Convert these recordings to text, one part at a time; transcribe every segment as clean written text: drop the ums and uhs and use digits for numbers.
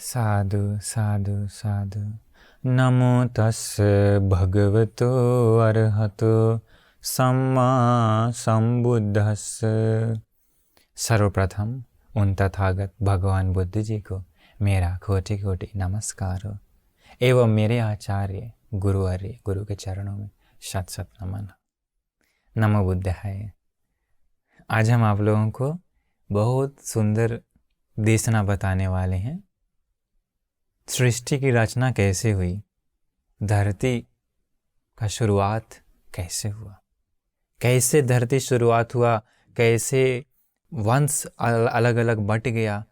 साधु साधु साधु। नमो तस् भगवतो अरहतो सम्मा संबुद्धस्स। सर्वप्रथम उन तथागत भगवान बुद्ध जी को मेरा कोटि कोटि नमस्कार हो एवं मेरे आचार्य गुरु के चरणों में शत शत नमन। नमो बुद्धाय। आज हम आप लोगों को बहुत सुंदर देशना बताने वाले हैं। सृष्टि की रचना कैसे हुई, धरती का शुरुआत कैसे हुआ, कैसे धरती शुरुआत हुआ, कैसे वंश अलग अलग बट गया।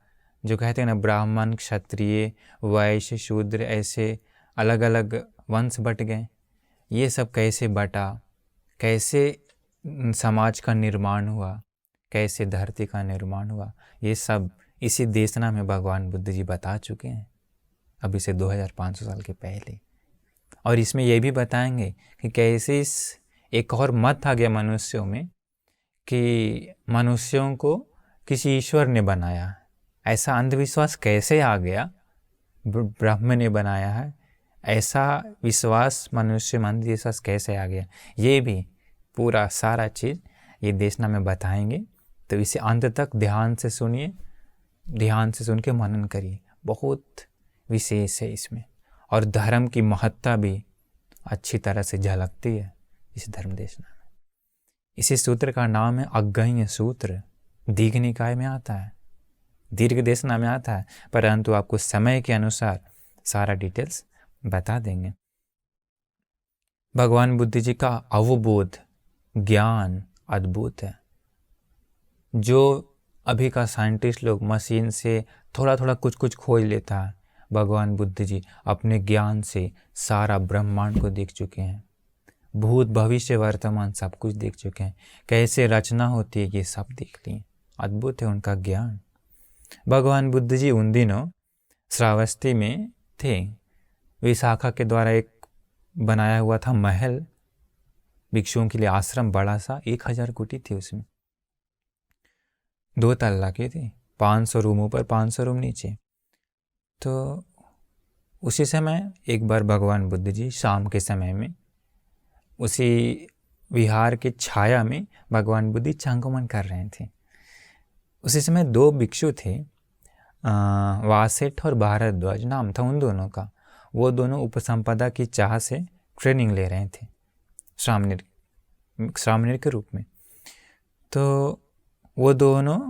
जो कहते हैं ना, ब्राह्मण क्षत्रिय वैश्य शूद्र, ऐसे अलग अलग वंश बट गए। ये सब कैसे बटा, कैसे समाज का निर्माण हुआ, कैसे धरती का निर्माण हुआ, ये सब इसी देशना में भगवान बुद्ध जी बता चुके हैं अभी से 2500 साल के पहले। और इसमें यह भी बताएंगे कि कैसे इस एक और मत आ गया मनुष्यों में कि मनुष्यों को किसी ईश्वर ने बनाया। ऐसा अंधविश्वास कैसे आ गया, ब्रह्म ने बनाया है, ऐसा विश्वास मनुष्य में अंधविश्वास कैसे आ गया, ये भी पूरा सारा चीज़ ये देशना में बताएंगे। तो इसे अंत तक ध्यान से सुनिए, ध्यान से सुन के मनन करिए। बहुत विशेष है इसमें, और धर्म की महत्ता भी अच्छी तरह से झलकती है इस धर्म देशना में। इसी सूत्र का नाम है अग्गह्य सूत्र। दीघ निकाय में आता है, दीर्घ देशना में आता है, परंतु आपको समय के अनुसार सारा डिटेल्स बता देंगे। भगवान बुद्ध जी का अवबोध ज्ञान अद्भुत है। जो अभी का साइंटिस्ट लोग मशीन से थोड़ा थोड़ा कुछ कुछ खोज लेता है, भगवान बुद्ध जी अपने ज्ञान से सारा ब्रह्मांड को देख चुके हैं। भूत भविष्य वर्तमान सब कुछ देख चुके हैं। कैसे रचना होती है ये सब देख लिए। अद्भुत है उनका ज्ञान। भगवान बुद्ध जी उन दिनों श्रावस्ती में थे। विशाखा के द्वारा एक बनाया हुआ था महल, भिक्षुओं के लिए आश्रम, बड़ा सा 1000 कुटी थी। उसमें 2 तल्ला की थी, 500 रूम ऊपर 500 रूम नीचे। तो उसी समय एक बार भगवान बुद्ध जी शाम के समय में उसी विहार की छाया में भगवान बुद्ध जी चांगमन कर रहे थे। उसी समय 2 भिक्षु थे, वासेठ और भारद्वाज नाम था उन दोनों का। वो दोनों उपसंपदा की चाह से ट्रेनिंग ले रहे थे श्रामणेर के रूप में। तो वो दोनों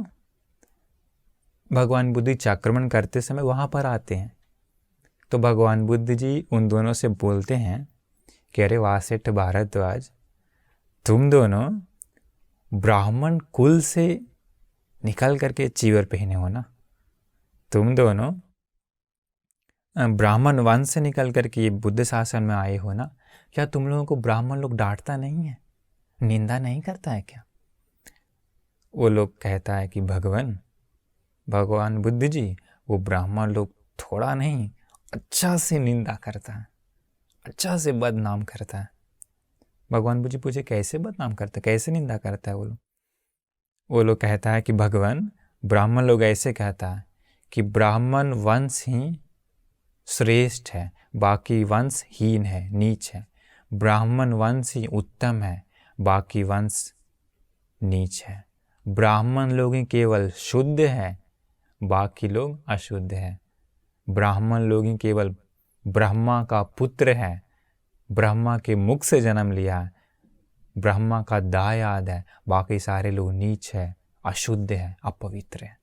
भगवान बुद्ध जी आक्रमण करते समय वहाँ पर आते हैं। तो भगवान बुद्ध जी उन दोनों से बोलते हैं कि अरे वासेठ भारद्वाज, तुम दोनों ब्राह्मण कुल से निकल करके चीवर पहने हो ना, तुम दोनों ब्राह्मण वंश से निकल करके ये बुद्ध शासन में आए हो ना, क्या तुम लोगों को ब्राह्मण लोग डांटता नहीं है, निंदा नहीं करता है क्या? वो लोग कहता है कि भगवान बुद्ध जी, वो ब्राह्मण लोग थोड़ा नहीं अच्छा से निंदा करता है, अच्छा से बदनाम करता है। भगवान बुद्ध जी पूछे कैसे बदनाम करता है, कैसे निंदा करता है? वो लोग कहता है कि भगवान, ब्राह्मण लोग ऐसे कहता है कि ब्राह्मण वंश ही श्रेष्ठ है, बाकी वंश हीन है, नीच है। ब्राह्मण वंश ही उत्तम है, बाकी वंश नीच है। ब्राह्मण लोग ही केवल शुद्ध है, बाकी लोग अशुद्ध है। ब्राह्मण लोग ही केवल ब्रह्मा का पुत्र है, ब्रह्मा के मुख से जन्म लिया है, ब्रह्मा का दायाद है, बाकी सारे लोग नीच है, अशुद्ध है, अपवित्र है।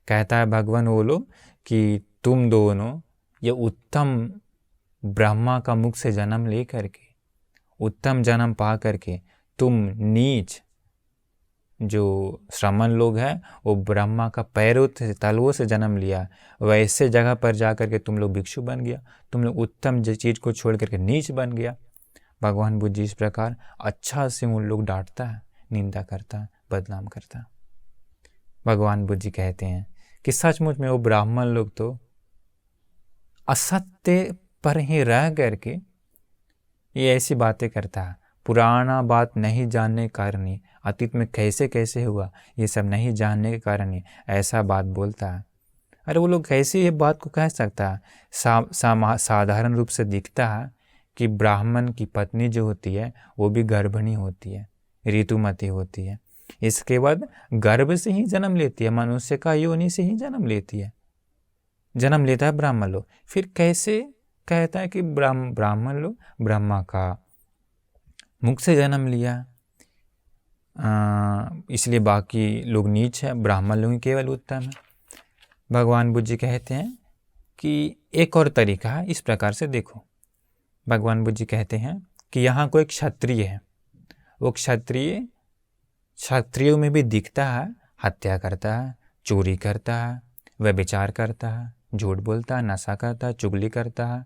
कहता है भगवान वो लोग कि तुम दोनों ये उत्तम ब्रह्मा का मुख से जन्म ले करके, उत्तम जन्म पा करके, तुम नीच जो श्रमण लोग हैं वो ब्रह्मा का पैरों से तलवों से जन्म लिया, वैसे जगह पर जा करके तुम लोग भिक्षु बन गया, तुम लोग उत्तम चीज़ को छोड़ करके नीच बन गया। भगवान बुद्ध जी इस प्रकार अच्छा से उन लोग डांटता है, निंदा करता है, बदनाम करता है। भगवान बुद्ध जी कहते हैं कि सचमुच में वो ब्राह्मण लोग तो असत्य पर ही रह करके ये ऐसी बातें करता है, पुराना बात नहीं जानने के कारण ही, अतीत में कैसे कैसे हुआ ये सब नहीं जानने के कारण ही ऐसा बात बोलता है। अरे वो लोग कैसे ये बात को कह सकता है? साधारण रूप से दिखता है कि ब्राह्मण की पत्नी जो होती है वो भी गर्भिणी होती है, ऋतुमती होती है। इसके बाद गर्भ से ही जन्म लेती है, मनुष्य का योनि से ही जन्म लेती है, जन्म लेता है ब्राह्मण लोग। फिर कैसे कहता है कि ब्राह्मण लोग ब्रह्मा का मुख से जन्म लिया, इसलिए बाकी लोग नीच है, ब्राह्मण लोग ही केवल उत्तम है। भगवान बुद्ध जी कहते हैं कि एक और तरीका है, इस प्रकार से देखो। भगवान बुद्ध जी कहते हैं कि यहाँ कोई क्षत्रिय है, वो क्षत्रियों में भी दिखता है, हत्या करता है, चोरी करता है, व्यभिचार करता है, झूठ बोलता है, नशा करता है, चुगली करता है,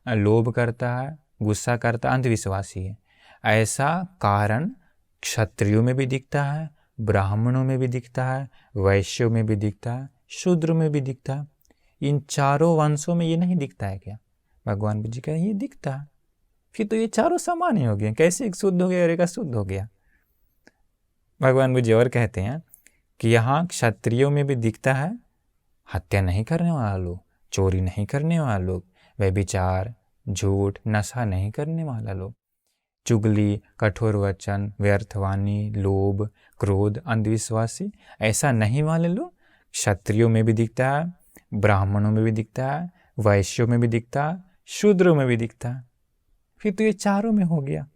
लोभ करता है, गुस्सा करता है, अंधविश्वासी है। ऐसा कारण क्षत्रियों में भी दिखता है, ब्राह्मणों में भी दिखता है, वैश्यों में भी दिखता है, शूद्र में भी दिखता है। इन चारों वंशों में ये नहीं दिखता है क्या? भगवान बुद्ध जी कहते हैं ये दिखता है। फिर तो ये चारों समान ही हो गए, कैसे एक शुद्ध हो गया और एक अशुद्ध हो गया? भगवान बुद्ध जी और कहते हैं कि यहाँ क्षत्रियों में भी दिखता है, हत्या नहीं करने वाला लोग, चोरी नहीं करने वाला लोग, व्यभिचार, झूठ, नशा नहीं करने वाला लोग, चुगली, कठोर वचन, व्यर्थवाणी, लोभ, क्रोध, अंधविश्वासी, ऐसा नहीं वाले लोग क्षत्रियों में भी दिखता है, ब्राह्मणों में भी दिखता है, वैश्यों में भी दिखता है, शूद्रों में भी दिखता है। फिर तो ये चारों में हो गया।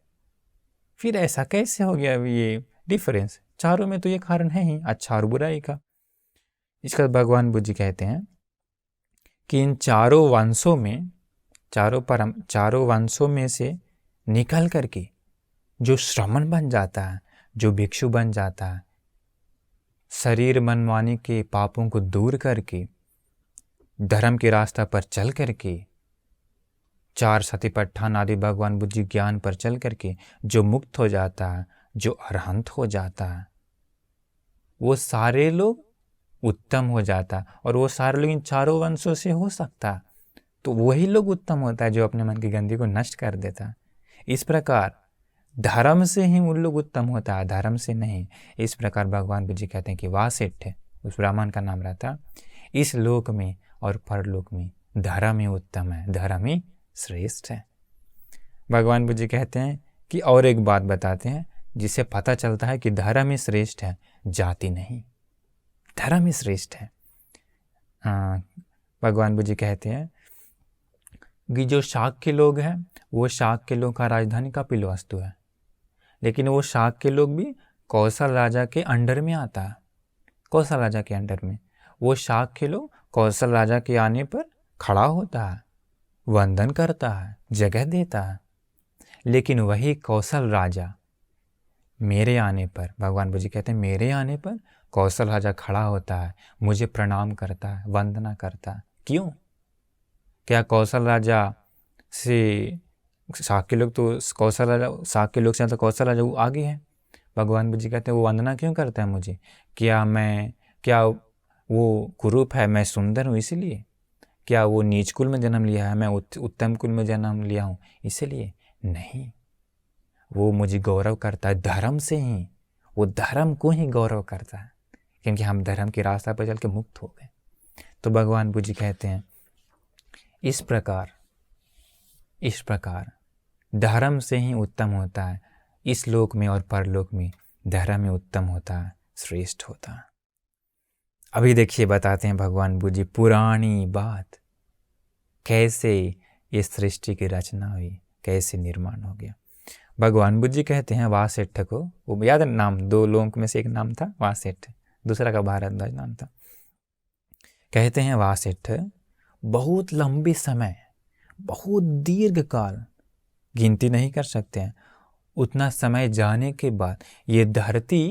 फिर ऐसा कैसे हो गया ये डिफरेंस? चारों में तो ये कारण है ही अच्छा और बुराई का। इसका भगवान बुद्ध जी कहते हैं कि इन चारों वंशों में, चारों वंशों में से निकल करके जो श्रमण बन जाता है, जो भिक्षु बन जाता है, शरीर मन वाणी के पापों को दूर करके धर्म के रास्ता पर चल करके, चार सतिपट्ठान आदि भगवान बुद्ध जी ज्ञान पर चल करके जो मुक्त हो जाता है, जो अरहंत हो जाता है, वो सारे लोग उत्तम हो जाता है। और वो सारे लोग इन चारों वंशों से हो सकता है, तो वही लोग उत्तम होता है जो अपने मन की गंदगी को नष्ट कर देता है। इस प्रकार धर्म से ही उन लोग उत्तम होता है, धर्म से नहीं। इस प्रकार भगवान बुद्ध जी कहते हैं कि वासिष्ठ, उस ब्राह्मण का नाम रहता, इस लोक में और परलोक में धर्म ही उत्तम है, धर्म ही श्रेष्ठ है। भगवान बुद्ध जी कहते हैं कि और एक बात बताते हैं जिससे पता चलता है कि धर्म ही श्रेष्ठ है, जाति नहीं, धर्म ही श्रेष्ठ है। भगवान बुद्ध जी कहते हैं कि जो शाक्य लोग हैं वो शाक्य लोग का राजधानी कपिलवस्तु है, लेकिन वो शाक्य लोग भी कौशल राजा के अंडर में आता है, कौशल राजा के अंडर में। वो शाक्य लोग कौशल राजा के आने पर खड़ा होता है, वंदन करता है, जगह देता है। लेकिन वही कौशल राजा मेरे आने पर, भगवान बुद्ध जी कहते हैं मेरे आने पर कौशल राजा खड़ा होता है, मुझे प्रणाम करता है, वंदना करता है। क्यों? क्या कौशल राजा से शाक्य लोग तो शाक्य लोग से तो कौशल राजा वो आगे है। भगवान बुद्ध जी कहते हैं वो वंदना क्यों करता है मुझे? क्या वो कुरूप है, मैं सुंदर हूँ इसलिए? क्या वो नीच कुल में जन्म लिया है, मैं उत्तम कुल में जन्म लिया हूँ इसलिए? नहीं, वो मुझे गौरव करता है धर्म से ही, वो धर्म को ही गौरव करता है, क्योंकि हम धर्म के रास्ता पर चल के मुक्त हो गए। तो भगवान बुद्ध जी कहते हैं इस प्रकार धर्म से ही उत्तम होता है, इस लोक में और परलोक में धर्म ही उत्तम होता है, श्रेष्ठ होता है। अभी देखिए बताते हैं भगवान बुद्ध जी पुरानी बात, कैसे इस सृष्टि की रचना हुई, कैसे निर्माण हो गया। भगवान बुद्ध जी कहते हैं वासिष्ठ को, वो याद है नाम, दो लोगों में से एक नाम था वासिष्ठ, दूसरा का भारद्वाज नाम था। कहते हैं वासिष्ठ बहुत लंबी समय, बहुत दीर्घ काल, गिनती नहीं कर सकते हैं, उतना समय जाने के बाद ये धरती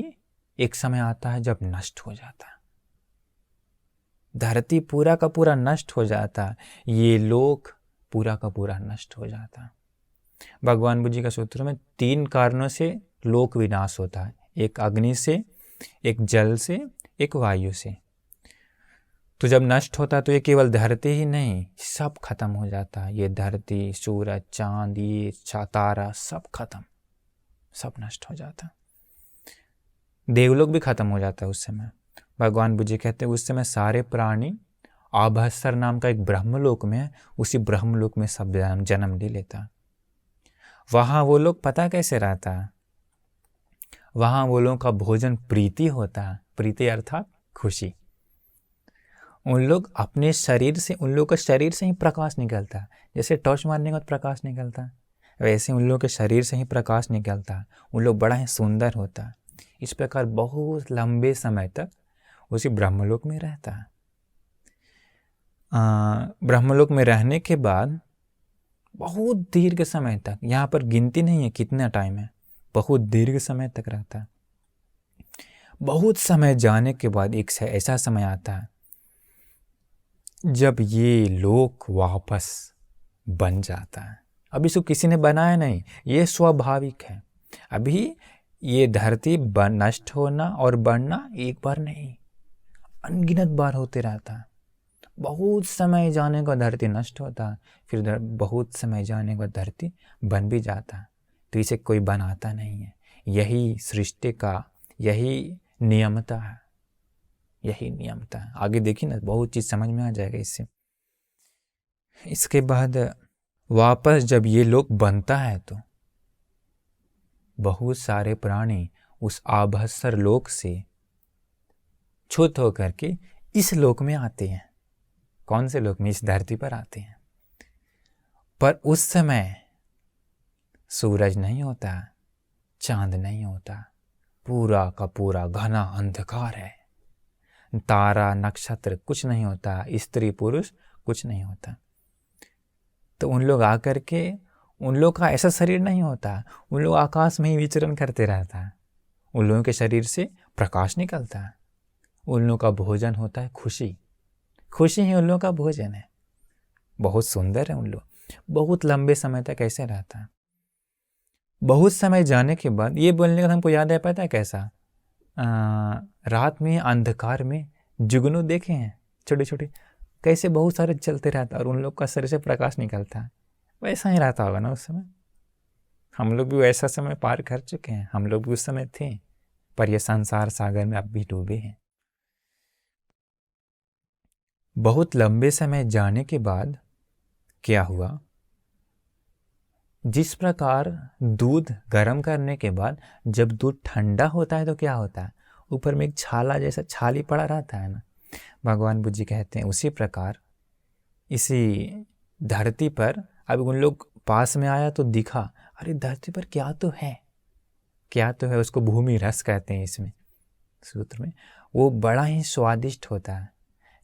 एक समय आता है जब नष्ट हो जाता है, धरती पूरा का पूरा नष्ट हो जाता है, ये लोक पूरा का पूरा नष्ट हो जाता है। भगवान बुद्ध जी का सूत्र में 3 कारणों से लोक विनाश होता है, एक अग्नि से, एक जल से, एक वायु से। तो जब नष्ट होता है तो ये केवल धरती ही नहीं, सब खत्म हो जाता है। ये धरती, सूरज, चांद, ये तारा, सब खत्म, सब नष्ट हो जाता है। देवलोक भी खत्म हो जाता है उस समय। भगवान बुद्ध जी कहते हैं उस समय सारे प्राणी आभस्सर नाम का एक ब्रह्मलोक में है, उसी ब्रह्मलोक में सब जन्म ले लेता। वहाँ वो लोग पता कैसे रहता, वहाँ वो लोगों का भोजन प्रीति होता। प्रीति अर्थात खुशी। उन लोग अपने शरीर से, उन लोग का शरीर से ही प्रकाश निकलता। जैसे टॉर्च मारने के बाद प्रकाश निकलता, वैसे उन लोगों के शरीर से ही प्रकाश निकलता। उन लोग बड़ा ही सुंदर होता। इस प्रकार बहुत लंबे समय तक उसी ब्रह्मलोक में रहता। ब्रह्मलोक में रहने के बाद बहुत दीर्घ समय तक, यहाँ पर गिनती नहीं है कितना टाइम है, बहुत दीर्घ समय तक रहता। बहुत समय जाने के बाद एक ऐसा समय आता है जब ये लोक वापस बन जाता है। अब इसको किसी ने बनाया नहीं, ये स्वाभाविक है। अभी ये धरती नष्ट होना और बढ़ना एक बार नहीं, अनगिनत बार होते रहता है। बहुत समय जाने का धरती नष्ट होता, फिर बहुत समय जाने का धरती बन भी जाता। तो इसे कोई बनाता नहीं है। यही सृष्टि का यही नियमता है, यही नियमता है। आगे देखिए ना, बहुत चीज़ समझ में आ जाएगा इससे। इसके बाद वापस जब ये लोक बनता है तो बहुत सारे प्राणी उस आभस्सर लोक से छूत होकर के इस लोक में आते हैं। कौन से लोक में? इस धरती पर आते हैं। पर उस समय सूरज नहीं होता, चांद नहीं होता, पूरा का पूरा घना अंधकार है। तारा नक्षत्र कुछ नहीं होता, स्त्री पुरुष कुछ नहीं होता। तो उन लोग आकर के, उन लोग का ऐसा शरीर नहीं होता, उन लोग आकाश में ही विचरण करते रहता है। उन लोगों के शरीर से प्रकाश निकलता है। उन लोगों का भोजन होता है खुशी। खुशी ही उन लोगों का भोजन है। बहुत सुंदर है उन लोग। बहुत लंबे समय तक ऐसे रहता है। बहुत समय जाने के बाद ये बोलने का हमको याद है, पता है कैसा? रात में अंधकार में जुगनू देखे हैं छोटे छोटे, कैसे बहुत सारे चलते रहता और उन लोग का शरीर से प्रकाश निकलता है। वैसा ही रहता होगा ना उस समय। हम लोग भी वैसा समय पार कर चुके हैं, हम लोग भी उस समय थे, पर यह संसार सागर में अब भी डूबे हैं। बहुत लंबे समय जाने के बाद क्या हुआ? जिस प्रकार दूध गर्म करने के बाद जब दूध ठंडा होता है तो क्या होता है? ऊपर में एक छाला जैसा छाली पड़ा रहता है ना। भगवान बुद्ध जी कहते हैं उसी प्रकार इसी धरती पर अब उन लोग पास में आया तो दिखा, अरे धरती पर क्या तो है, क्या तो है। उसको भूमि रस कहते हैं इसमें सूत्र में। वो बड़ा ही स्वादिष्ट होता है।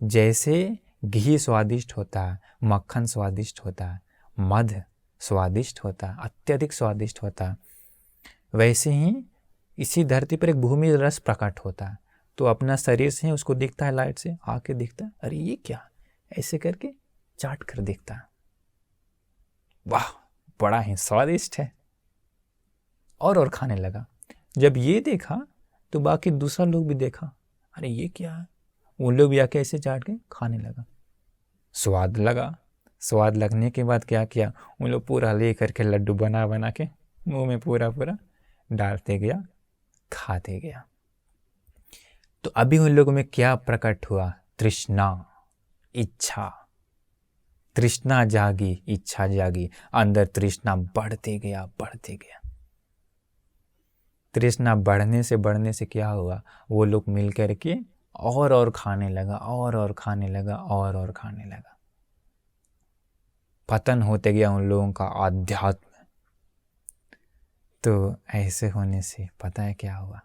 जैसे घी स्वादिष्ट होता है, मक्खन स्वादिष्ट होता है, मध स्वादिष्ट होता है, अत्यधिक स्वादिष्ट होता है, वैसे ही इसी धरती पर एक भूमि रस प्रकट होता है। तो अपना शरीर से ही उसको दिखता है, लाइट से आके दिखता है, अरे ये क्या, ऐसे करके चाट कर दिखता है, वाह बड़ा ही स्वादिष्ट है, और खाने लगा। जब ये देखा तो बाकी दूसरा लोग भी देखा, अरे ये क्या है, उन लोग भी आके ऐसे चाट के खाने लगा। स्वाद लगा। स्वाद लगने के बाद क्या किया, उन लोग पूरा ले करके लड्डू बना बना के मुंह में पूरा पूरा डालते गया, खाते गया। तो अभी उन लोगों में क्या प्रकट हुआ? तृष्णा, इच्छा। तृष्णा जागी, इच्छा जागी, अंदर तृष्णा बढ़ते गया, बढ़ते गया। तृष्णा बढ़ने से क्या हुआ? वो लोग मिल करके और खाने लगा, और खाने लगा, और खाने लगा। पतन होते गया उन लोगों का आध्यात्म। तो ऐसे होने से पता है क्या हुआ?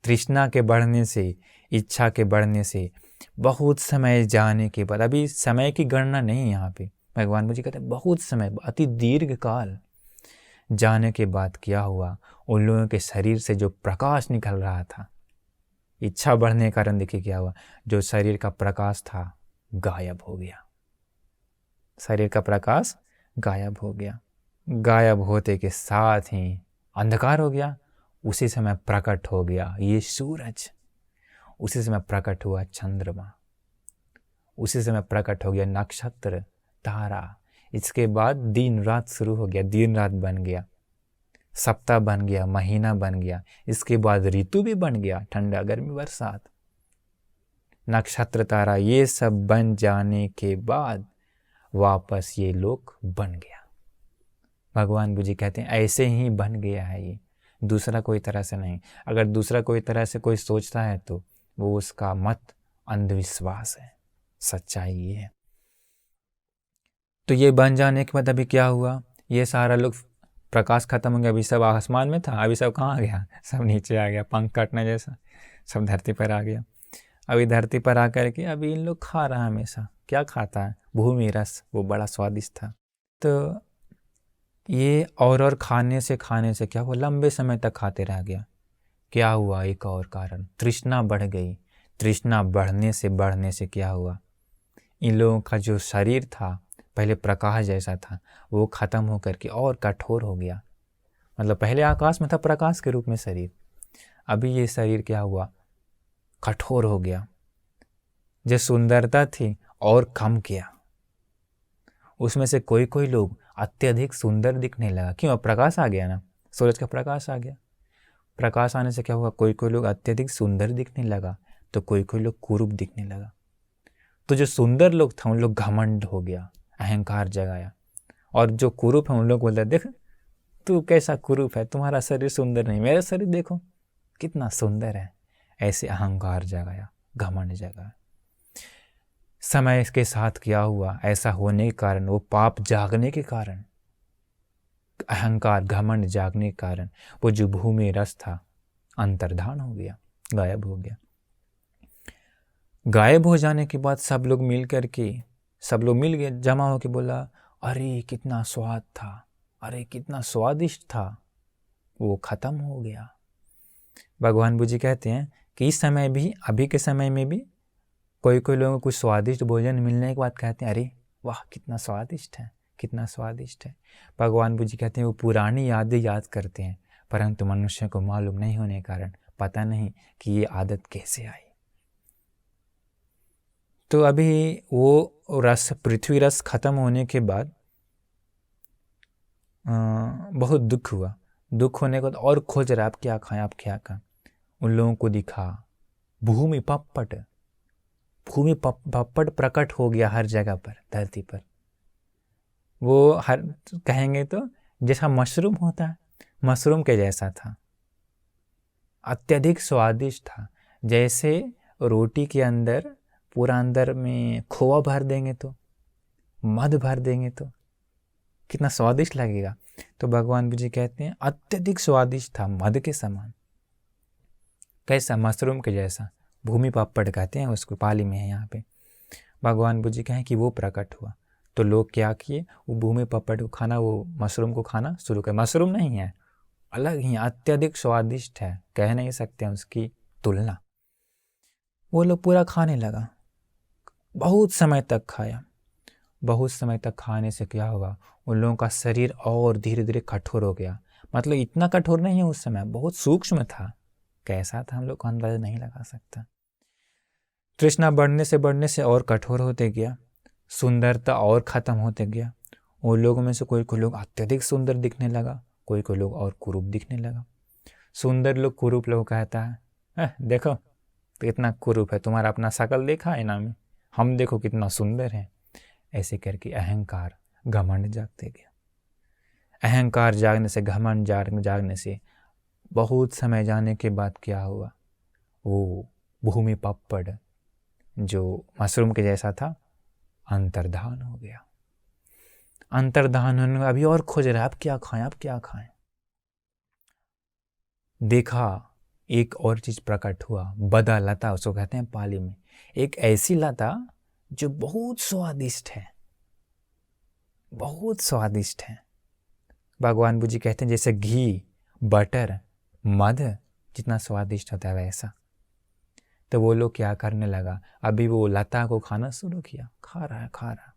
तृष्णा के बढ़ने से, इच्छा के बढ़ने से बहुत समय जाने के बाद, अभी समय की गणना नहीं यहाँ पे, भगवान मुझे कहते हैं बहुत समय, अति दीर्घ काल जाने के बाद क्या हुआ? उन लोगों के शरीर से जो प्रकाश निकल रहा था, इच्छा बढ़ने के कारण देखिए क्या हुआ, जो शरीर का प्रकाश था गायब हो गया। शरीर का प्रकाश गायब हो गया। गायब होते के साथ ही अंधकार हो गया। उसी समय प्रकट हो गया ये सूरज, उसी समय प्रकट हुआ चंद्रमा, उसी समय प्रकट हो गया नक्षत्र, तारा। इसके बाद दिन रात शुरू हो गया, दिन रात बन गया, सप्ताह बन गया, महीना बन गया। इसके बाद ऋतु भी बन गया, ठंडा गर्मी बरसात। नक्षत्र तारा ये सब बन जाने के बाद वापस ये लोक बन गया। भगवान बुद्ध जी कहते हैं ऐसे ही बन गया है ये, दूसरा कोई तरह से नहीं। अगर दूसरा कोई तरह से कोई सोचता है तो वो उसका मत अंधविश्वास है, सच्चाई ये है। तो ये बन जाने के बाद अभी क्या हुआ, ये सारा लोग प्रकाश खत्म हो गया, अभी सब आसमान में था, अभी सब कहाँ आ गया, सब नीचे आ गया, पंख काटने जैसा सब धरती पर आ गया। अभी धरती पर आकर के अभी इन लोग खा रहा है, हमेशा क्या खाता है, भूमि रस, वो बड़ा स्वादिष्ट था। तो ये और खाने से क्या हुआ, लंबे समय तक खाते रह गया। क्या हुआ, एक और कारण, तृष्णा बढ़ गई। तृष्णा बढ़ने से क्या हुआ, इन लोगों का जो शरीर था पहले प्रकाश जैसा था वो खत्म होकर के और कठोर हो गया। मतलब पहले आकाश में था प्रकाश के रूप में शरीर, अभी ये शरीर क्या हुआ, कठोर हो गया। जो सुंदरता थी और कम किया। उसमें से कोई लोग अत्यधिक सुंदर दिखने लगा, क्यों, प्रकाश आ गया ना, सूरज का प्रकाश आ गया। प्रकाश आने से क्या हुआ, कोई लोग अत्यधिक सुंदर दिखने लगा, तो कोई लोग कुरूप दिखने लगा। तो जो सुंदर लोग था उन लोग घमंड हो गया, अहंकार जगाया। और जो कुरूप है उन लोग बोलते, देख तू कैसा कुरूप है, तुम्हारा शरीर सुंदर नहीं, मेरा शरीर देखो कितना सुंदर है। ऐसे अहंकार जगाया, घमंड जगाया। समय के साथ क्या हुआ, ऐसा होने के कारण, वो पाप जागने के कारण, अहंकार घमंड जागने के कारण वो जो भूमि रस था अंतर्धान हो गया, गायब हो गया। गायब हो जाने के बाद सब लोग मिल गए, जमा होके बोला, अरे कितना स्वाद था, अरे कितना स्वादिष्ट था, वो खत्म हो गया। भगवान बुद्ध जी कहते हैं कि इस समय भी, अभी के समय में भी कोई लोगों को कुछ स्वादिष्ट भोजन मिलने के बाद कहते हैं, अरे वाह कितना स्वादिष्ट है, कितना स्वादिष्ट है। भगवान बुद्ध जी कहते हैं वो पुरानी यादें याद करते हैं, परंतु मनुष्य को मालूम नहीं होने के कारण पता नहीं कि ये आदत कैसे आई। तो अभी वो रस, पृथ्वी रस खत्म होने के बाद बहुत दुख हुआ। दुख होने के बाद और खोज रहा, आप क्या खाएं, आप क्या खाएं। उन लोगों को दिखा भूमि पप्पट प्रकट हो गया हर जगह पर, धरती पर। वो हर कहेंगे तो जैसा मशरूम होता है, मशरूम के जैसा था, अत्यधिक स्वादिष्ट था। जैसे रोटी के अंदर पूरा अंदर में खोआ भर देंगे तो, मध भर देंगे तो कितना स्वादिष्ट लगेगा। तो भगवान बुद्ध जी कहते हैं अत्यधिक स्वादिष्ट था, मध के समान। कैसा, मशरूम के जैसा, भूमि पप्पड़ कहते हैं उसको, पाली में है यहाँ पे। भगवान बुद्ध जी कहें कि वो प्रकट हुआ, तो लोग क्या किए, वो भूमि पप्पड़ को खाना, वो मशरूम को खाना शुरू कर। मशरूम नहीं है, अलग ही अत्यधिक स्वादिष्ट है, कह नहीं सकते हैं उसकी तुलना। वो लोग पूरा खाने लगा, बहुत समय तक खाया। बहुत समय तक खाने से क्या हुआ, उन लोगों का शरीर और धीरे धीरे कठोर हो गया। मतलब इतना कठोर नहीं है उस समय, बहुत सूक्ष्म था, कैसा था हम लोग को अंदाजा नहीं लगा सकता। तृष्णा बढ़ने से और कठोर होते गया, सुंदरता और खत्म होते गया। उन लोगों में से कोई लोग अत्यधिक सुंदर दिखने लगा, कोई लोग और कुरूप दिखने लगा। सुंदर लोग कुरूप लोग कहता है, देखो तो इतना कुरूप है, तुम्हारा अपना शकल देखा है ना में, हम देखो कितना सुंदर है। ऐसे करके अहंकार घमंड जागते गया। अहंकार जागने से, घमंड जागने से बहुत समय जाने के बाद क्या हुआ, वो भूमि पप्पड़ जो मशरूम के जैसा था अंतर्धान हो गया। अंतर्धान होने में अभी और खोज रहा है, आप क्या खाएं, आप क्या खाएं। देखा एक और चीज प्रकट हुआ, बदा लता उसको कहते हैं पाली में, एक ऐसी लता जो बहुत स्वादिष्ट है, बहुत स्वादिष्ट है। भगवान बुद्ध जी कहते हैं जैसे घी, बटर, मध जितना स्वादिष्ट होता है वैसा। तो वो लोग क्या करने लगा, अभी वो लता को खाना शुरू किया, खा रहा।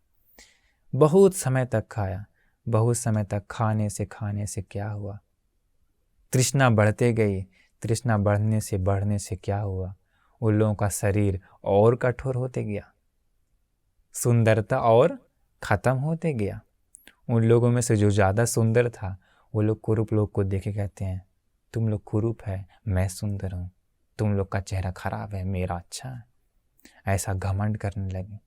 बहुत समय तक खाया। बहुत समय तक खाने से क्या हुआ, तृष्णा बढ़ते गई। तृष्णा बढ़ने से क्या हुआ, उन लोगों का शरीर और कठोर होते गया, सुंदरता और खत्म होते गया। उन लोगों में से जो ज़्यादा सुंदर था वो लोग कुरूप लोग को देखे कहते हैं, तुम लोग कुरूप है, मैं सुंदर हूँ, तुम लोग का चेहरा खराब है, मेरा अच्छा है। ऐसा घमंड करने लगे।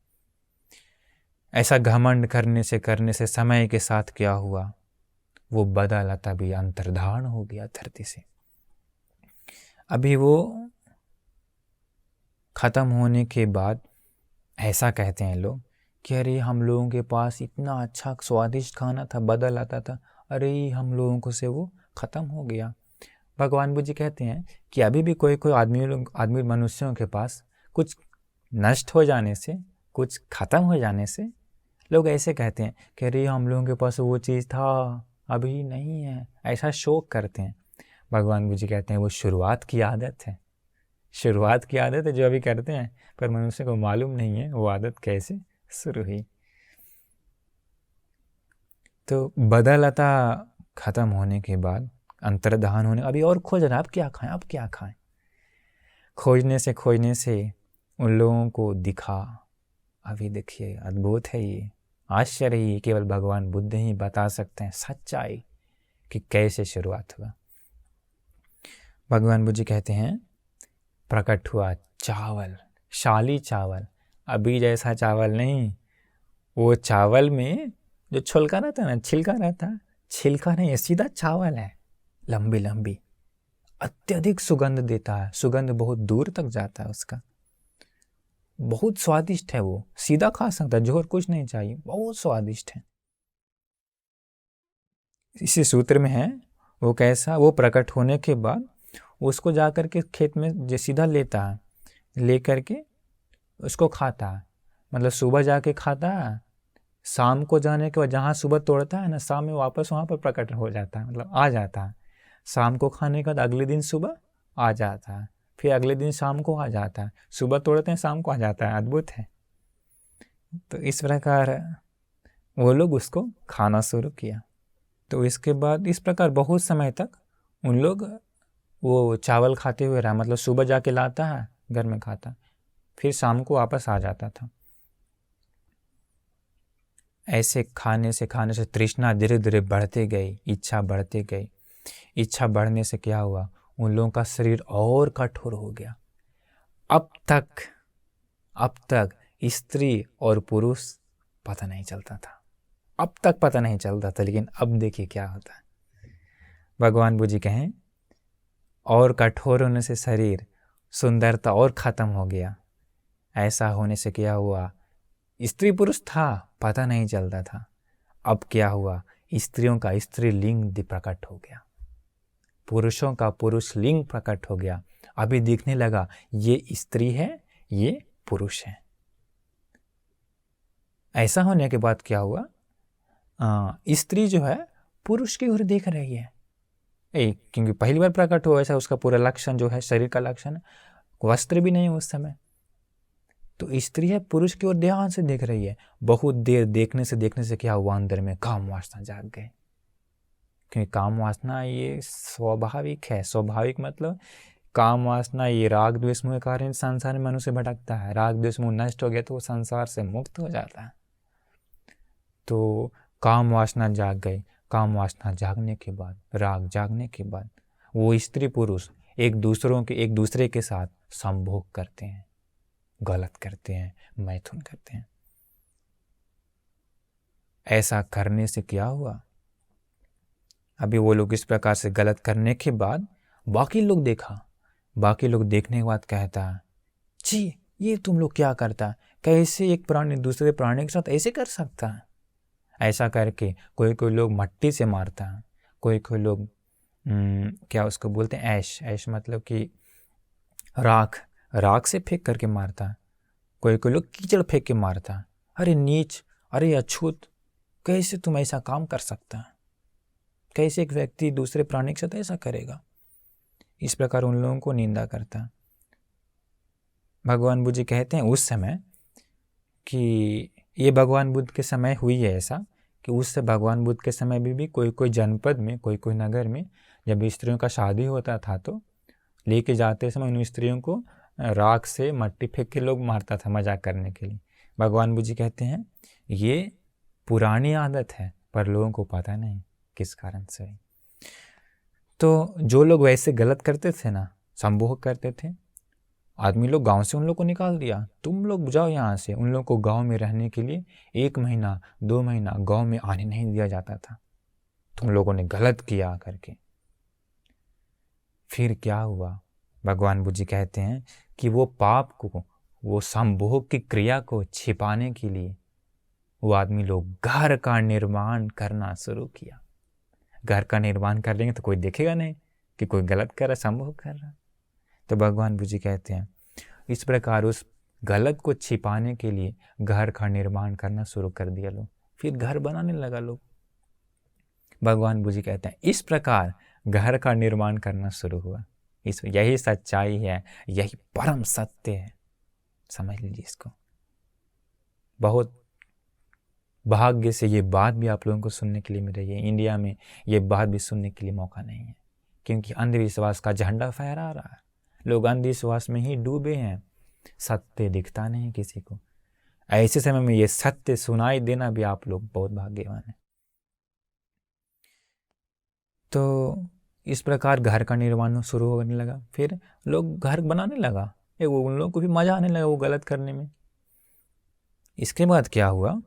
ऐसा घमंड करने से समय के साथ क्या हुआ, वो बदलता भी अंतर्धान हो गया धरती से। अभी वो खत्म होने के बाद ऐसा कहते हैं लोग कि अरे हम लोगों के पास इतना अच्छा स्वादिष्ट खाना था, बदल आता था, अरे हम लोगों को से वो खत्म हो गया। भगवान बुद्ध जी कहते हैं कि अभी भी कोई कोई आदमी मनुष्यों के पास कुछ नष्ट हो जाने से, कुछ खत्म हो जाने से लोग ऐसे कहते हैं कि अरे हम लोगों के पास वो चीज़ था, अभी नहीं है, ऐसा शोक करते हैं। भगवान बुद्ध जी कहते हैं वो शुरुआत की आदत है, शुरुआत की आदत है जो अभी करते हैं, पर मनुष्य को मालूम नहीं है वो आदत कैसे शुरू हुई। तो बदलता खत्म होने के बाद, अंतर्धान होने, अभी और खोज रहा, अब क्या खाएं, अब क्या खाएं। खोजने से उन लोगों को दिखा, अभी देखिए अद्भुत है ये, आश्चर्य ही केवल भगवान बुद्ध ही बता सकते हैं सच्चाई कि कैसे शुरुआत हुआ। भगवान बुद्ध जी कहते हैं प्रकट हुआ चावल, शाली चावल, अभी जैसा चावल नहीं, वो चावल में जो छिलका रहता है ना, छिलका रहता, छिलका नहीं, सीधा चावल है, लंबी लंबी, अत्यधिक सुगंध देता है, सुगंध बहुत दूर तक जाता है उसका, बहुत स्वादिष्ट है वो, सीधा खा सकता है, जोर कुछ नहीं चाहिए, बहुत स्वादिष्ट है। इसी सूत्र में है वो कैसा, वो प्रकट होने के बाद उसको जा कर के खेत में जो सीधा लेता है, ले करके उसको खाता है, मतलब सुबह जाके खाता है, शाम को जाने के बाद जहाँ सुबह तोड़ता है ना, शाम में वापस वहाँ पर प्रकट हो जाता है, मतलब आ जाता है। शाम को खाने के बाद अगले दिन सुबह आ जाता है, फिर अगले दिन शाम को आ जाता है, सुबह तोड़ते हैं शाम को आ जाता है, अद्भुत है। तो इस प्रकार वो लोग उसको खाना शुरू किया। तो इसके बाद इस प्रकार बहुत समय तक उन लोग वो चावल खाते हुए रहा, मतलब सुबह जाके लाता है, घर में खाता, फिर शाम को वापस आ जाता था। ऐसे खाने से तृष्णा धीरे धीरे बढ़ती गई, इच्छा बढ़ती गई। इच्छा बढ़ने से क्या हुआ, उन लोगों का शरीर और कठोर हो गया। अब तक स्त्री और पुरुष पता नहीं चलता था, अब तक पता नहीं चलता था, लेकिन अब देखिए क्या होता है। भगवान बुद्ध जी कहें और कठोर होने से शरीर, सुंदरता और खत्म हो गया। ऐसा होने से क्या हुआ, स्त्री पुरुष था पता नहीं चलता था, अब क्या हुआ, स्त्रियों का स्त्रीलिंग प्रकट हो गया, पुरुषों का पुरुष लिंग प्रकट हो गया। अभी दिखने लगा ये स्त्री है, ये पुरुष है। ऐसा होने के बाद क्या हुआ, स्त्री जो है पुरुष की ओर देख रही है, क्योंकि पहली बार प्रकट हुआ, ऐसा उसका पूरा लक्षण जो है शरीर का लक्षण, वस्त्र भी नहीं उस समय, तो स्त्री है पुरुष की ओर ध्यान से देख रही है। बहुत देर देखने से क्या हुआ, अंदर में काम वासना जाग गए, क्योंकि काम वासना ये स्वाभाविक है। स्वाभाविक मतलब काम वासना ये राग द्वेष मोह के कारण संसार में मनुष्य भटकता है। राग द्वेष मोह नष्ट हो गया तो वो संसार से मुक्त हो जाता है। तो काम वासना जाग गई, काम वासना जागने के बाद, राग जागने के बाद वो स्त्री पुरुष एक दूसरे के साथ संभोग करते हैं, गलत करते हैं, मैथुन करते हैं। ऐसा करने से क्या हुआ, अभी वो लोग इस प्रकार से गलत करने के बाद बाकी लोग देखने के बाद कहता है, जी ये तुम लोग क्या करता है, कैसे एक प्राणी दूसरे प्राणी के साथ ऐसे कर सकता है। ऐसा करके कोई लोग मट्टी से मारता है, कोई लोग क्या उसको बोलते हैं, ऐश मतलब कि राख से फेंक करके मारता है, कोई लोग कीचड़ फेंक के मारता है। अरे नीच, अरे अछूत, कैसे तुम ऐसा काम कर सकता है, कैसे एक व्यक्ति दूसरे प्राणी के साथ ऐसा करेगा। इस प्रकार उन लोगों को निंदा करता है। भगवान बुद्ध जी कहते हैं उस समय कि ये भगवान बुद्ध के समय हुई है ऐसा, कि उससे भगवान बुद्ध के समय भी कोई जनपद में, कोई नगर में जब स्त्रियों का शादी होता था तो लेके जाते समय उन स्त्रियों को राख से मट्टी फेंक के लोग मारता था मजाक करने के लिए। भगवान बुद्ध जी कहते हैं ये पुरानी आदत है, पर लोगों को पता नहीं किस कारण से। तो जो लोग वैसे गलत करते थे ना, संभोग करते थे आदमी लोग गांव से उन लोग को निकाल दिया, तुम लोग जाओ यहाँ से। उन लोग को गांव में रहने के लिए 1 महीना 2 महीना गांव में आने नहीं दिया जाता था। तुम लोगों ने गलत किया करके। फिर क्या हुआ, भगवान बुद्ध जी कहते हैं कि वो पाप को, वो संभोग की क्रिया को छिपाने के लिए वो आदमी लोग घर का निर्माण करना शुरू किया। घर का निर्माण कर लेंगे तो कोई देखेगा नहीं कि कोई गलत कर रहा, संभोग कर रहा। तो भगवान बुद्ध जी कहते हैं इस प्रकार उस गलत को छिपाने के लिए घर का निर्माण करना शुरू कर दिया लोग, फिर घर बनाने लगा लोग। भगवान बुद्ध जी कहते हैं इस प्रकार घर का निर्माण करना शुरू हुआ। यही सच्चाई है, यही परम सत्य है, समझ लीजिए इसको। बहुत भाग्य से ये बात भी आप लोगों को सुनने के लिए मिल रही है। इंडिया में ये बात भी सुनने के लिए मौका नहीं है, क्योंकि अंधविश्वास का झंडा फहरा रहा है। लोग अंधविश्वास में ही डूबे हैं, सत्य दिखता नहीं किसी को। ऐसे समय में ये सत्य सुनाई देना भी आप लोग बहुत भाग्यवान हैं। तो इस प्रकार घर का निर्माण शुरू होने लगा, फिर लोग घर बनाने लगा, उन लोगों को भी मजा आने लगा वो गलत करने में। इसके बाद क्या हुआ,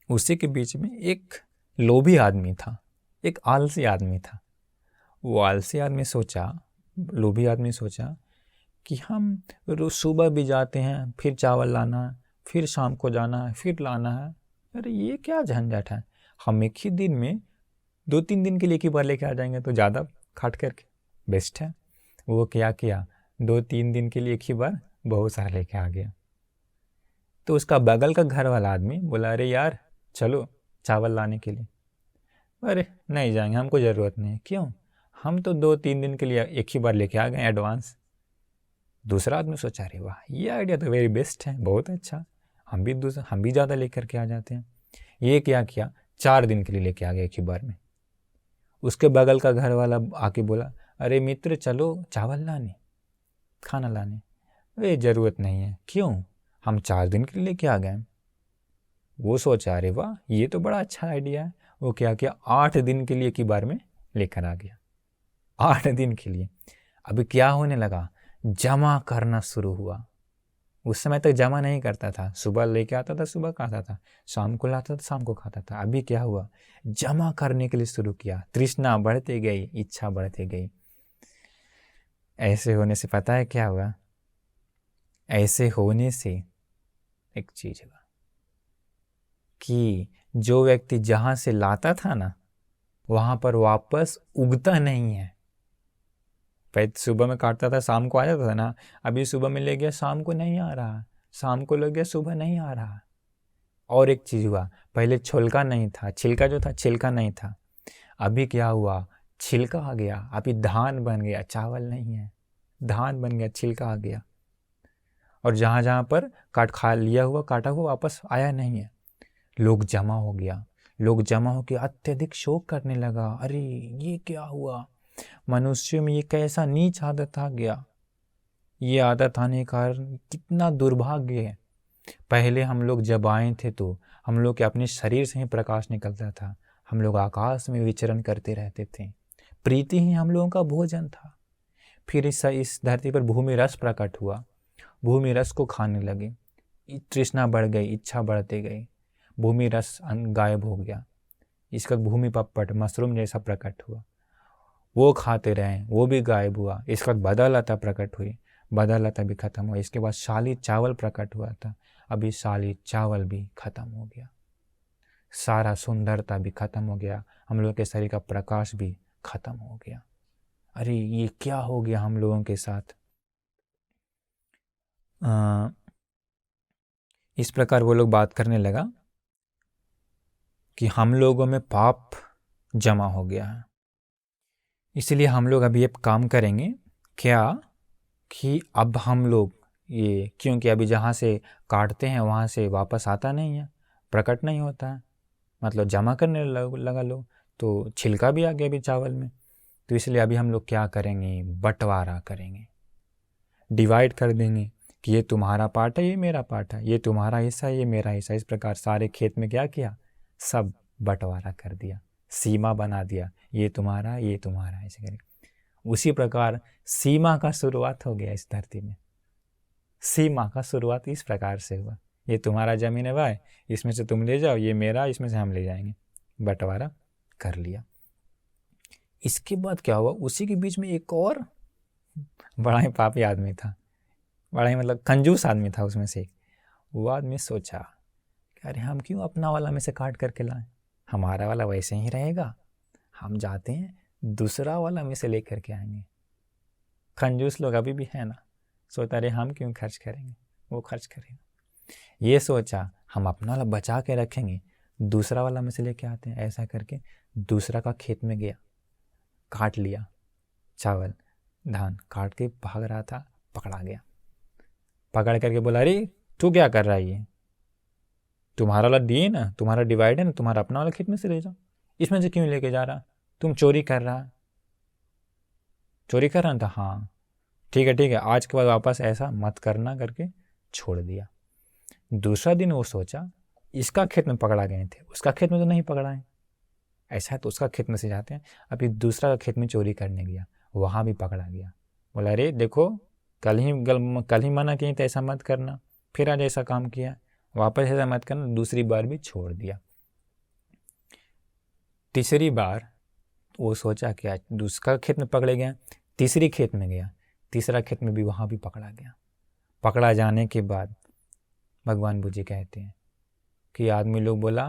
उसी के बीच में एक लोभी आदमी था, एक आलसी आदमी था। वो आलसी आदमी सोचा, लोभी आदमी सोचा कि हम रोज सुबह भी जाते हैं, फिर चावल लाना है, फिर शाम को जाना है, फिर लाना है। अरे ये क्या झंझट है, हम एक ही दिन में 2-3 दिन के लिए एक ही बार लेके आ जाएंगे तो ज़्यादा खाट करके बेस्ट है। वो क्या किया, 2-3 दिन के लिए एक ही बार बहुत सारा लेके आ गया। तो उसका बगल का घर वाला आदमी बोला अरे यार चलो चावल लाने के लिए। अरे नहीं जाएंगे, हमको ज़रूरत नहीं है। क्यों, हम तो 2-3 दिन के लिए एक ही बार लेके आ गए एडवांस। दूसरा आदमी सोचा अरे वाह ये आइडिया तो वेरी बेस्ट है, बहुत अच्छा, हम भी ज़्यादा लेकर के आ जाते हैं। ये क्या किया, 4 दिन के लिए लेके आ गया एक ही बार में। उसके बगल का घर वाला आके बोला अरे मित्र चलो चावल लाने, खाना लाने। अरे ज़रूरत नहीं है। क्यों, हम 4 दिन के लिए लेके आ गए। वो सोचा अरे वाह ये तो बड़ा अच्छा आइडिया है। वो क्या किया, 8 दिन के लिए एक ही बार में लेकर आ गया, 8 दिन के लिए। अभी क्या होने लगा, जमा करना शुरू हुआ। उस समय तक जमा नहीं करता था, सुबह लेके आता था, सुबह खाता था, शाम को लाता था, शाम को खाता था। अभी क्या हुआ, जमा करने के लिए शुरू किया। तृष्णा बढ़ती गई, इच्छा बढ़ती गई। ऐसे होने से पता है क्या हुआ, ऐसे होने से एक चीज हुआ कि जो व्यक्ति जहां से लाता था ना, वहां पर वापस उगता नहीं है। पहले सुबह में काटता था, शाम को आ जाता था ना, अभी सुबह में ले गया, शाम को नहीं आ रहा, शाम को ले गया, सुबह नहीं आ रहा। और एक चीज हुआ, पहले छिलका नहीं था, छिलका जो था छिलका नहीं था, अभी क्या हुआ, छिलका आ गया। अभी धान बन गया, चावल नहीं है, धान बन गया, छिलका आ गया। और जहाँ जहाँ पर खा लिया हुआ, काटा हुआ वापस आया नहीं है। लोग जमा हो गया, लोग जमा होकर अत्यधिक शोक करने लगा। अरे ये क्या हुआ, मनुष्य में ये कैसा नीच आदत आ गया, ये आदत आने का कितना दुर्भाग्य है। पहले हम लोग जब आए थे तो हम लोग के अपने शरीर से ही प्रकाश निकलता था, हम लोग आकाश में विचरण करते रहते थे, प्रीति ही हम लोगों का भोजन था। फिर इस धरती पर भूमि रस प्रकट हुआ, भूमि रस को खाने लगे, तृष्णा बढ़ गई, इच्छा बढ़ते गई, भूमि रस गायब हो गया। इसका भूमि पप्पट मशरूम जैसा प्रकट हुआ, वो खाते रहे, वो भी गायब हुआ। इसका बाद बदलता प्रकट हुई, बदलता भी खत्म हुआ। इसके बाद शाली चावल प्रकट हुआ था, अभी शाली चावल भी खत्म हो गया। सारा सुंदरता भी खत्म हो गया, हम लोग के शरीर का प्रकाश भी खत्म हो गया। अरे ये क्या हो गया हम लोगों के साथ। इस प्रकार वो लोग बात करने लगा कि हम लोगों में पाप जमा हो गया है, इसलिए हम लोग अभी एक काम करेंगे क्या कि अब हम लोग ये, क्योंकि अभी जहाँ से काटते हैं वहाँ से वापस आता नहीं है, प्रकट नहीं होता है, मतलब जमा करने लगा लो, तो छिलका भी आ गया अभी चावल में। तो इसलिए अभी हम लोग क्या करेंगे, बंटवारा करेंगे, डिवाइड कर देंगे कि ये तुम्हारा पार्ट है, ये मेरा पार्ट है, ये तुम्हारा हिस्सा है, ये मेरा हिस्सा। इस प्रकार सारे खेत में क्या किया, सब बंटवारा कर दिया, सीमा बना दिया, ये तुम्हारा, ये तुम्हारा, ऐसे करके। उसी प्रकार सीमा का शुरुआत हो गया इस धरती में। सीमा का शुरुआत इस प्रकार से हुआ, ये तुम्हारा जमीन है भाई, इसमें से तुम ले जाओ, ये मेरा, इसमें से हम ले जाएंगे, बंटवारा कर लिया। इसके बाद क्या हुआ, उसी के बीच में एक और बड़ा ही पापी आदमी था, बड़ा ही मतलब कंजूस आदमी था उसमें से। वो आदमी सोचा कि अरे हम क्यों अपना वाला में से काट करके लाएं, हमारा वाला वैसे ही रहेगा, हम जाते हैं दूसरा वाला में से ले करके आएंगे। कंजूस लोग अभी भी है ना, सोचता अरे हम क्यों खर्च करेंगे, वो खर्च करेगा। ये सोचा हम अपना वाला बचा के रखेंगे, दूसरा वाला में से लेके आते हैं। ऐसा करके दूसरा का खेत में गया, काट लिया चावल धान, काट के भाग रहा था, पकड़ा गया। पकड़ करके बोला अरे तू क्या कर रहा है, ये तुम्हारा वाला दिए ना, तुम्हारा डिवाइड है ना, तुम्हारा अपना वाला खेत में से ले जाओ, इसमें से क्यों लेके जा रहा, तुम चोरी कर रहा था। हाँ ठीक है, आज के बाद वापस ऐसा मत करना करके छोड़ दिया। दूसरा दिन वो सोचा इसका खेत में पकड़ा गए थे, उसका खेत में तो नहीं पकड़ा है, ऐसा है तो उसका खेत में से जाते हैं। अभी दूसरा का खेत में चोरी करने गया, वहाँ भी पकड़ा गया। बोला अरे देखो कल ही मना किए थे ऐसा मत करना, फिर आज ऐसा काम किया, वापस ऐसा मत करना। दूसरी बार भी छोड़ दिया। तीसरी बार वो सोचा कि आज दूसरा खेत में पकड़े गया, तीसरी खेत में गया, तीसरा खेत में भी वहाँ भी पकड़ा गया। पकड़ा जाने के बाद भगवान बुद्ध जी कहते हैं कि आदमी लोग बोला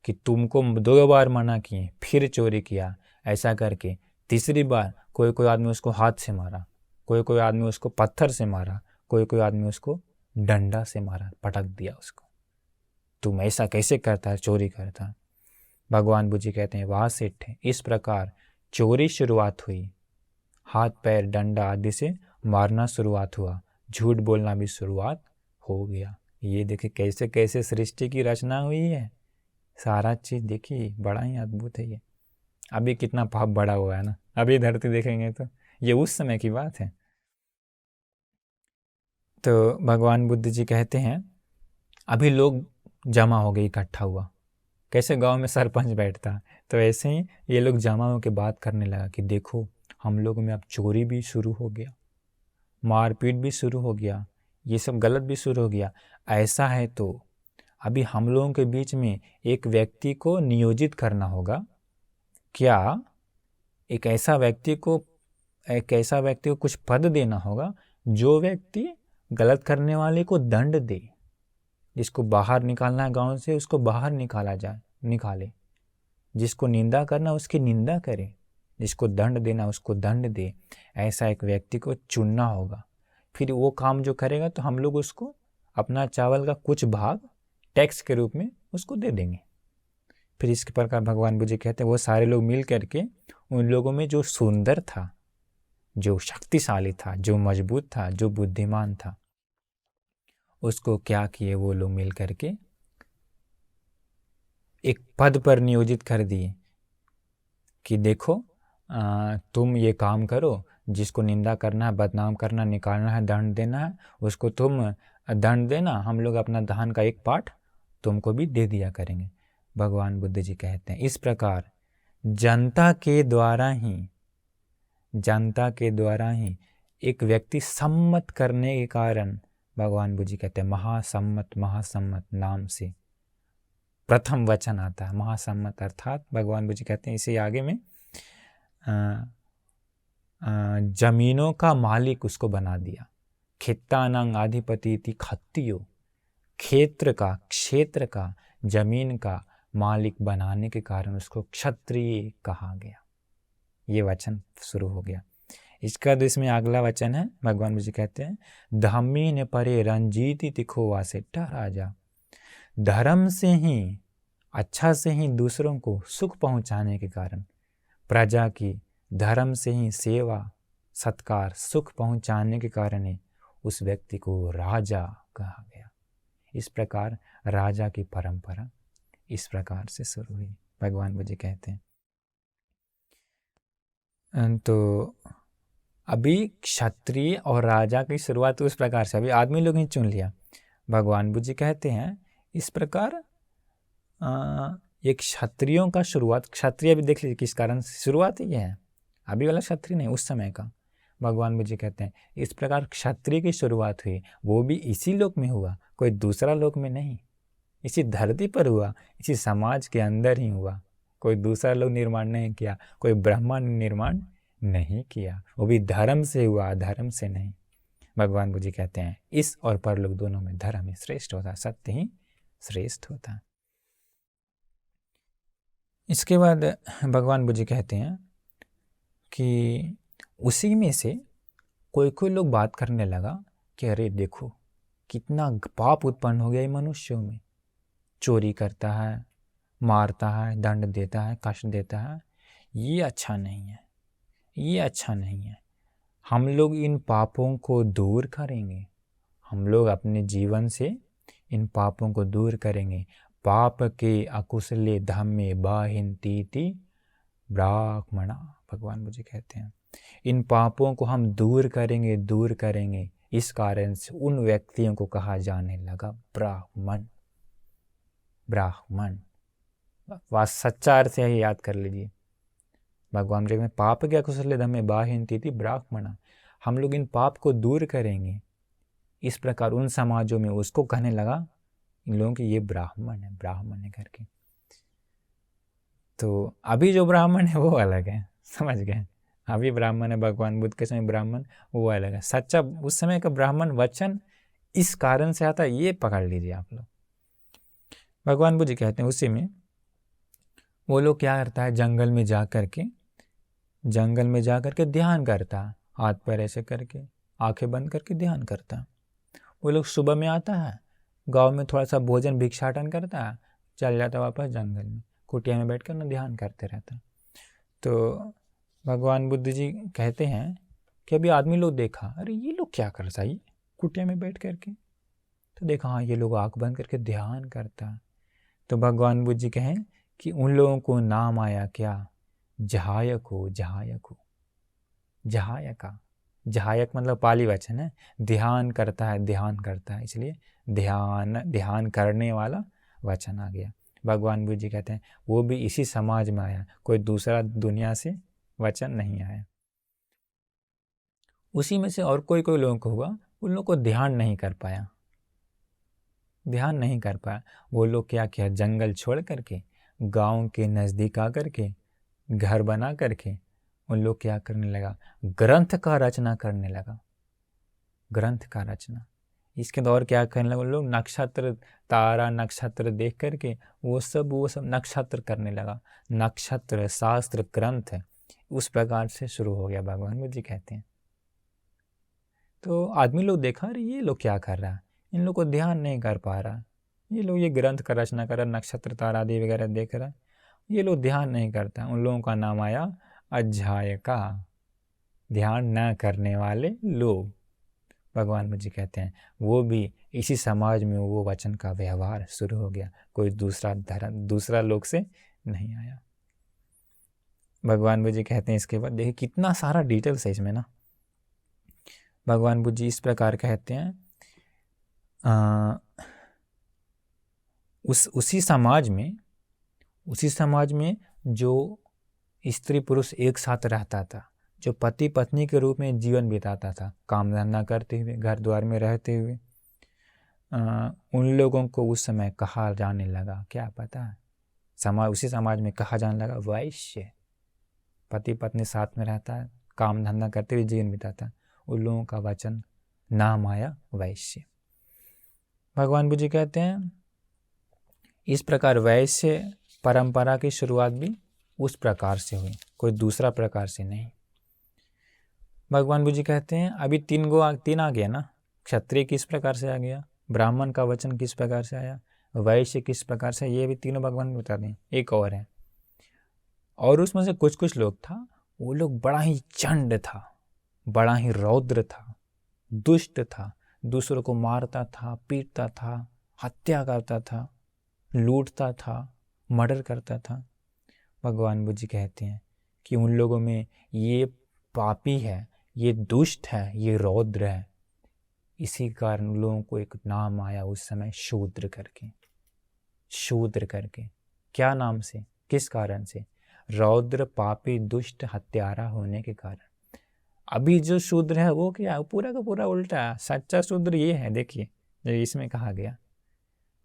कि तुमको 2 बार मना किए फिर चोरी किया, ऐसा करके तीसरी बार कोई आदमी उसको हाथ से मारा, कोई आदमी उसको पत्थर से मारा, कोई आदमी उसको डंडा से मारा, पटक दिया उसको। तुम ऐसा कैसे करता है, चोरी करता। भगवान बुद्ध जी कहते हैं वाह सेठ, इस प्रकार चोरी शुरुआत हुई, हाथ पैर डंडा आदि से मारना शुरुआत हुआ, झूठ बोलना भी शुरुआत हो गया। ये देखिए कैसे कैसे सृष्टि की रचना हुई है, सारा चीज़ देखिए बड़ा ही अद्भुत है। ये अभी कितना पाप बड़ा हुआ है ना, अभी धरती देखेंगे तो ये उस समय की बात है। तो भगवान बुद्ध जी कहते हैं अभी लोग जमा हो गए, इकट्ठा हुआ, कैसे गांव में सरपंच बैठता, तो ऐसे ही ये लोग जमा होकर बात करने लगा कि देखो हम लोगों में अब चोरी भी शुरू हो गया, मारपीट भी शुरू हो गया, ये सब गलत भी शुरू हो गया। ऐसा है तो अभी हम लोगों के बीच में एक व्यक्ति को नियोजित करना होगा। क्या एक ऐसा व्यक्ति को कुछ पद देना होगा जो व्यक्ति गलत करने वाले को दंड दे, जिसको बाहर निकालना है गांव से उसको बाहर निकाले, जिसको निंदा करना उसकी निंदा करे, जिसको दंड देना उसको दंड दे। ऐसा एक व्यक्ति को चुनना होगा। फिर वो काम जो करेगा तो हम लोग उसको अपना चावल का कुछ भाग टैक्स के रूप में उसको दे देंगे। फिर इसके प्रकार भगवान बुद्ध जी कहते हैं वो सारे लोग मिल करके उन लोगों में जो सुंदर था, जो शक्तिशाली था, जो मजबूत था, जो बुद्धिमान था, उसको क्या किए, वो लोग मिल करके एक पद पर नियोजित कर दिए कि देखो तुम ये काम करो, जिसको निंदा करना है, बदनाम करना, निकालना है, दंड देना है, उसको तुम दंड देना, हम लोग अपना दान का एक पार्ट तुमको भी दे दिया करेंगे। भगवान बुद्ध जी कहते हैं इस प्रकार जनता के द्वारा ही एक व्यक्ति सम्मत करने के कारण भगवान बुद्ध जी कहते हैं महासम्मत नाम से प्रथम वचन आता है। महासम्मत अर्थात भगवान बुद्ध जी कहते हैं इसे आगे में जमीनों का मालिक उसको बना दिया। खेतानांग अधिपति थी खत्तियो, क्षेत्र का जमीन का मालिक बनाने के कारण उसको क्षत्रिय कहा गया। ये वचन शुरू हो गया। इसका तो इसमें अगला वचन है, भगवान बुद्ध जी कहते हैं धम्मी ने परे रंजीती तिखो वासेट्टा राजा। धर्म से ही, अच्छा से ही दूसरों को सुख पहुंचाने के कारण, प्रजा की धर्म से ही सेवा सत्कार सुख पहुंचाने के कारण ही उस व्यक्ति को राजा कहा गया। इस प्रकार राजा की परंपरा इस प्रकार से शुरू हुई, भगवान बुद्ध जी कहते हैं। तो अभी क्षत्रिय और राजा की शुरुआत उस प्रकार से अभी आदमी लोग ही चुन लिया। भगवान बुद्ध जी कहते हैं इस प्रकार ये क्षत्रियों का शुरुआत, क्षत्रिय भी देख लीजिए किस कारण से शुरुआत ही है। अभी वाला क्षत्रिय नहीं, उस समय का। भगवान बुद्ध जी कहते हैं इस प्रकार क्षत्रिय की शुरुआत हुई, वो भी इसी लोक में हुआ, कोई दूसरा लोक में नहीं, इसी धरती पर हुआ, इसी समाज के अंदर ही हुआ, कोई दूसरा लोक निर्माण नहीं किया, कोई ब्रह्मांड निर्माण नहीं किया, वो भी धर्म से हुआ, धर्म से नहीं। भगवान बुद्ध जी कहते हैं इस और परलोक दोनों में धर्म ही श्रेष्ठ होता है, सत्य ही श्रेष्ठ होता है। इसके बाद भगवान बुद्ध जी कहते हैं कि उसी में से कोई कोई लोग बात करने लगा कि अरे देखो कितना पाप उत्पन्न हो गया मनुष्यों में, चोरी करता है, मारता है, दंड देता है, कष्ट देता है, ये अच्छा नहीं है, ये अच्छा नहीं है। हम लोग इन पापों को दूर करेंगे, हम लोग अपने जीवन से इन पापों को दूर करेंगे। पाप के अकुशले धम्मे बाहिन्तीति ब्राह्मणा, भगवान मुझे कहते हैं इन पापों को हम दूर करेंगे, दूर करेंगे। इस कारण से उन व्यक्तियों को कहा जाने लगा ब्राह्मण। ब्राह्मण वह सच्चा अर्थ है, याद कर लीजिए। भगवान जी में पाप के अकुशले धम्मे बाहिन्तीति ब्राह्मणा, हम लोग इन पाप को दूर करेंगे। इस प्रकार उन समाजों में उसको कहने लगा इन लोगों की ये ब्राह्मण है, ब्राह्मण है करके। तो अभी जो ब्राह्मण है वो अलग है, समझ गए। अभी ब्राह्मण है, भगवान बुद्ध के समय ब्राह्मण वो अलग है। सच्चा उस समय का ब्राह्मण वचन इस कारण से आता है, ये पकड़ लीजिए आप लोग। भगवान बुद्ध कहते हैं उसी में वो लोग क्या करता है, जंगल में जा करके ध्यान करता है, हाथ पैर ऐसे करके आंखें बंद करके ध्यान करता है। वो लोग सुबह में आता है, गांव में थोड़ा सा भोजन भिक्षाटन करता है, चल जाता है वापस जंगल में, कुटिया में बैठकर ना ध्यान करते रहता है। तो भगवान बुद्ध जी कहते हैं कि अभी आदमी लोग देखा, अरे ये लोग क्या करता है, कुटिया में बैठ करके। तो देखा हाँ ये लोग आँख बंद करके ध्यान करता है। तो भगवान बुद्ध जी कहें कि उन लोगों को नाम आया क्या, जहायक हो, जहायक हो। जहायका, जहायक मतलब पाली वचन है, ध्यान करता है, ध्यान करता है, इसलिए ध्यान करने वाला वचन आ गया। भगवान बुद्ध जी कहते हैं वो भी इसी समाज में आया, कोई दूसरा दुनिया से वचन नहीं आया। उसी में से और कोई लोगों को हुआ, उन लोगों को ध्यान नहीं कर पाया, ध्यान नहीं कर पाया। वो लोग क्या किया, जंगल छोड़ करके गांव के नज़दीक आकर के घर बना करके उन लोग क्या करने लगा, ग्रंथ का रचना करने लगा, ग्रंथ का रचना। इसके दौर क्या करने लगा, लोग नक्षत्र तारा नक्षत्र देख करके वो सब नक्षत्र करने लगा। नक्षत्र शास्त्र ग्रंथ उस प्रकार से शुरू हो गया, भगवान बुद्ध जी कहते हैं। तो आदमी लोग देखा अरे ये लोग क्या कर रहा है, इन लोग को ध्यान नहीं कर पा रहा, ये लोग ये ग्रंथ का रचना कर रहा, नक्षत्र तारा आदि वगैरह देख रहा, ये लोग ध्यान नहीं करता। उन लोगों का नाम आया अध्यायका, ध्यान न करने वाले लोग। भगवान बुद्ध जी कहते हैं वो भी इसी समाज में वो वचन का व्यवहार शुरू हो गया, कोई दूसरा धर्म दूसरा लोग से नहीं आया। भगवान बुद्ध जी कहते हैं इसके बाद देखिए कितना सारा डिटेल्स है इसमें ना। भगवान बुद्ध जी इस प्रकार कहते हैं उसी समाज में जो स्त्री पुरुष एक साथ रहता था, जो पति पत्नी के रूप में जीवन बिताता था, काम धंधा करते हुए, घर द्वार में रहते हुए, उन लोगों को उस समय कहा जाने लगा, क्या पता है, उसी समाज में कहा जाने लगा वैश्य। पति पत्नी साथ में रहता है, काम धंधा करते हुए जीवन बिताता, उन लोगों का वचन नाम आया वैश्य। भगवान बुद्ध जी कहते हैं इस प्रकार वैश्य परंपरा की शुरुआत भी उस प्रकार से हुई, कोई दूसरा प्रकार से नहीं। भगवान बुद्ध जी कहते हैं अभी तीन आ गया ना, क्षत्रिय किस प्रकार से आ गया, ब्राह्मण का वचन किस प्रकार से आया, वैश्य किस प्रकार से, ये भी तीनों भगवान बता दें। एक और है, और उसमें से कुछ लोग था, वो लोग बड़ा ही चंड था, बड़ा ही रौद्र था, दुष्ट था, दूसरों को मारता था, पीटता था, हत्या करता था, लूटता था, मर्डर करता था। भगवान बुद्ध जी कहते हैं कि उन लोगों में ये पापी है, ये दुष्ट है, ये रौद्र है, इसी कारण लोगों को एक नाम आया उस समय शूद्र करके। शूद्र करके क्या नाम से, किस कारण से, रौद्र पापी दुष्ट हत्यारा होने के कारण। अभी जो शूद्र है वो क्या, पूरा का पूरा उल्टा है। सच्चा शूद्र ये है, देखिए जो इसमें कहा गया,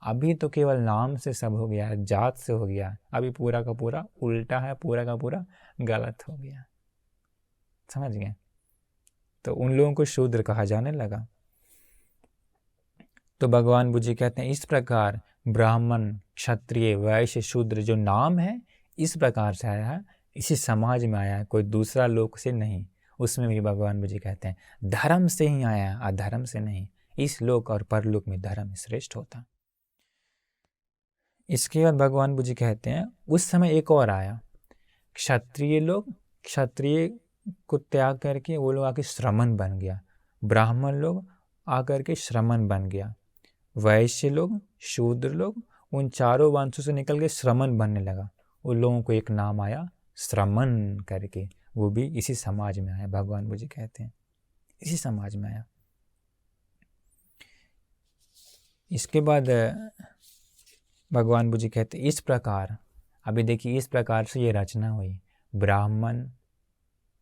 अभी तो केवल नाम से सब हो गया, जात से हो गया, अभी पूरा का पूरा उल्टा है, पूरा का पूरा गलत हो गया। समझ गए? तो उन लोगों को शूद्र कहा जाने लगा। तो भगवान बुद्ध जी कहते हैं इस प्रकार ब्राह्मण क्षत्रिय वैश्य शूद्र जो नाम है इस प्रकार से आया है, इसी समाज में आया है, कोई दूसरा लोक से नहीं। उसमें भी भगवान बुद्ध जी कहते हैं धर्म से ही आया है, अधर्म से नहीं। इस लोक और परलोक में धर्म श्रेष्ठ होता। इसके बाद भगवान बुद्ध जी कहते हैं उस समय एक और आया, क्षत्रिय लोग क्षत्रिय को त्याग करके वो लोग आके श्रमण बन गया, ब्राह्मण लोग आकर के श्रमण बन गया, वैश्य लोग शूद्र लोग उन चारों वंशों से निकल के श्रमण बनने लगा। उन लोगों को एक नाम आया श्रमण करके, वो भी इसी समाज में आया। भगवान बुद्ध जी कहते हैं इसी समाज में आया। इसके बाद भगवान बुद्ध जी कहते इस प्रकार, अभी देखिए इस प्रकार से ये रचना हुई, ब्राह्मण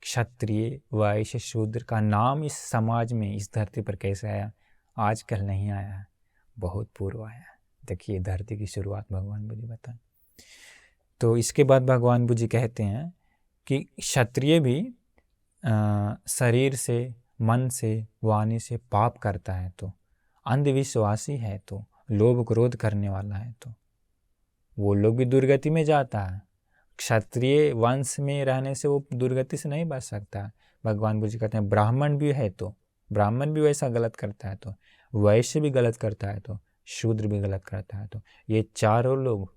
क्षत्रिय वैश्य शूद्र का नाम इस समाज में इस धरती पर कैसे आया? आजकल नहीं आया है, बहुत पूर्व आया है। देखिए धरती की शुरुआत भगवान बुद्ध जी बताएं। तो इसके बाद भगवान बुद्ध जी कहते हैं कि क्षत्रिय भी शरीर से मन से वाणी से पाप करता है, तो अंधविश्वासी है, तो लोभ क्रोध करने वाला है, तो वो लोग भी दुर्गति में जाता है। क्षत्रिय वंश में रहने से वो दुर्गति से नहीं बच सकता। भगवान बुद्ध जी कहते हैं ब्राह्मण भी है तो ब्राह्मण भी वैसा गलत करता है, तो वैश्य भी गलत करता है, तो शूद्र भी गलत करता है, तो ये चारों लोग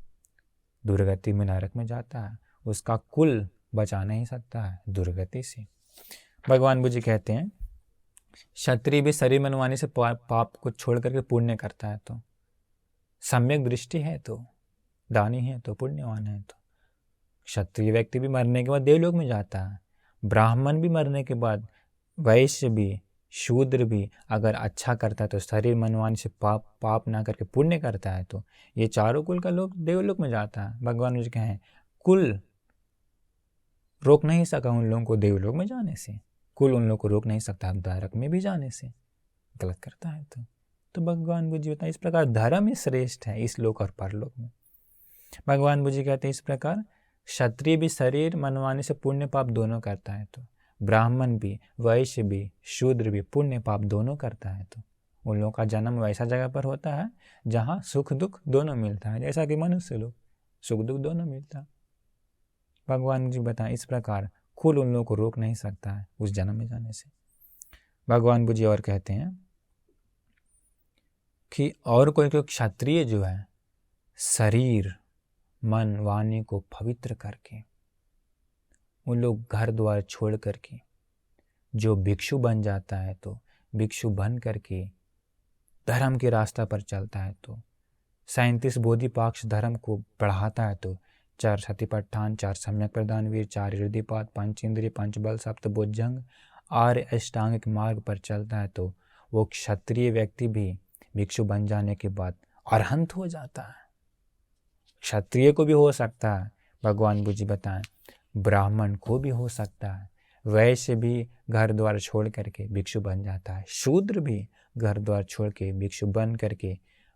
दुर्गति में नरक में जाता है। उसका कुल बचा नहीं सकता है दुर्गति से। भगवान बुद्ध जी कहते हैं क्षत्रिय भी शरीर मनवाने से पाप को छोड़ करके पुण्य करता है, तो सम्यक दृष्टि है, तो दानी है, तो पुण्यवान है, तो क्षत्रिय व्यक्ति भी मरने के बाद देवलोक में जाता है। ब्राह्मण भी मरने के बाद, वैश्य भी शूद्र भी अगर अच्छा करता है तो शरीर मनवाने से पाप ना करके पुण्य करता है, तो ये चारों कुल का लोग देवलोक में जाता है। भगवान जी कहें कुल रोक नहीं सका उन लोगों को देवलोक में जाने से, कुल उन लोगों को रोक नहीं सकता नरक में भी जाने से, गलत करता है तो भगवान बुद्ध जी बताए इस प्रकार धर्म ही श्रेष्ठ है इस लोक और परलोक में। भगवान बुद्ध जी कहते हैं इस प्रकार क्षत्रिय भी शरीर मनवाने से पुण्य पाप दोनों करता है, तो ब्राह्मण भी वैश्य भी शूद्र भी पुण्य पाप दोनों करता है, तो उन लोगों का जन्म वैसा जगह पर होता है जहाँ सुख दुख दोनों मिलता है, जैसा कि मनुष्य लोग सुख दुख दोनों मिलता है। भगवान जी बताएं इस प्रकार कुल उन लोगों को रोक नहीं सकता है उस जन्म में जाने से। भगवान बुद्ध जी और कहते हैं कि और कोई क्षत्रिय जो है शरीर मन वाणी को पवित्र करके उन लोग घर द्वार छोड़ करके जो भिक्षु बन जाता है, तो भिक्षु बन करके धर्म के रास्ता पर चलता है, तो 37 बोधिपाक्ष धर्म को बढ़ाता है, तो 4 सतिपट्ठान 4 सम्यक प्रदान वीर 4 हृदयपात 5 इंद्रिय 5 बल 7 भुजंग 8 अष्टांगिक मार्ग पर चलता है, तो वो क्षत्रिय व्यक्ति भी भिक्षु बन जाने के बाद अरहंत हो जाता है। क्षत्रिय को भी हो सकता है, भगवान बुद्ध जी बताएं ब्राह्मण को भी हो सकता है, वैश्य भी घर द्वार छोड़ करके भिक्षु बन जाता है, शूद्र भी घर द्वार छोड़ के भिक्षु बन करके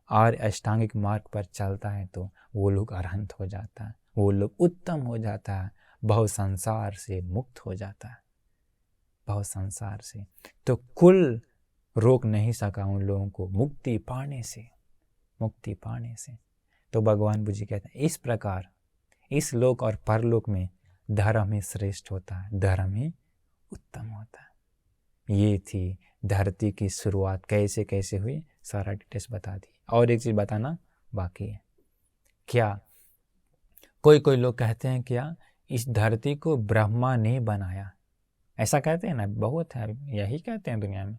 आर्य अष्टांगिक मार्ग पर चलता है, तो वो लोग अरहंत हो जाता है, वो लोग उत्तम हो जाता है, बहु संसार से मुक्त हो जाता है, बहु संसार से। तो कुल रोक नहीं सका उन लोगों को मुक्ति पाने से, मुक्ति पाने से। तो भगवान बुद्ध जी कहते हैं इस प्रकार इस लोक और परलोक में धर्म ही श्रेष्ठ होता है, धर्म ही उत्तम होता है। ये थी धरती की शुरुआत कैसे कैसे हुई, सारा डिटेल्स बता दी। और एक चीज़ बताना बाकी है, क्या कोई लोग कहते हैं क्या इस धरती को ब्रह्मा ने बनाया, ऐसा कहते हैं ना, बहुत है यही कहते हैं दुनिया में।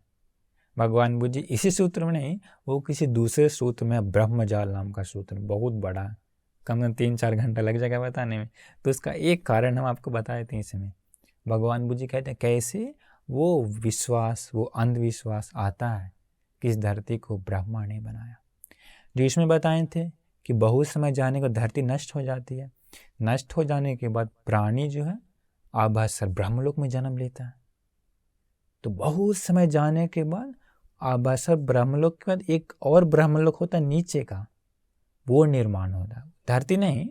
भगवान बुद्ध जी इसी सूत्र में नहीं, वो किसी दूसरे सूत्र में ब्रह्मजाल नाम का सूत्र बहुत बड़ा है, कम से कम 3-4 घंटा लग जाएगा बताने में। तो उसका एक कारण हम आपको बताए थे इसमें। भगवान बुद्ध जी कहते हैं कैसे वो विश्वास वो अंधविश्वास आता है कि इस धरती को ब्रह्मा ने बनाया। जो इसमें बताए थे कि बहुत समय जाने को धरती नष्ट हो जाती है, नष्ट हो जाने के बाद प्राणी जो है आभासर ब्रह्मलोक में जन्म लेता है। तो बहुत समय जाने के बाद आभासर ब्रह्मलोक के बाद एक और ब्रह्मलोक होता है नीचे का, वो निर्माण होता है। धरती नहीं,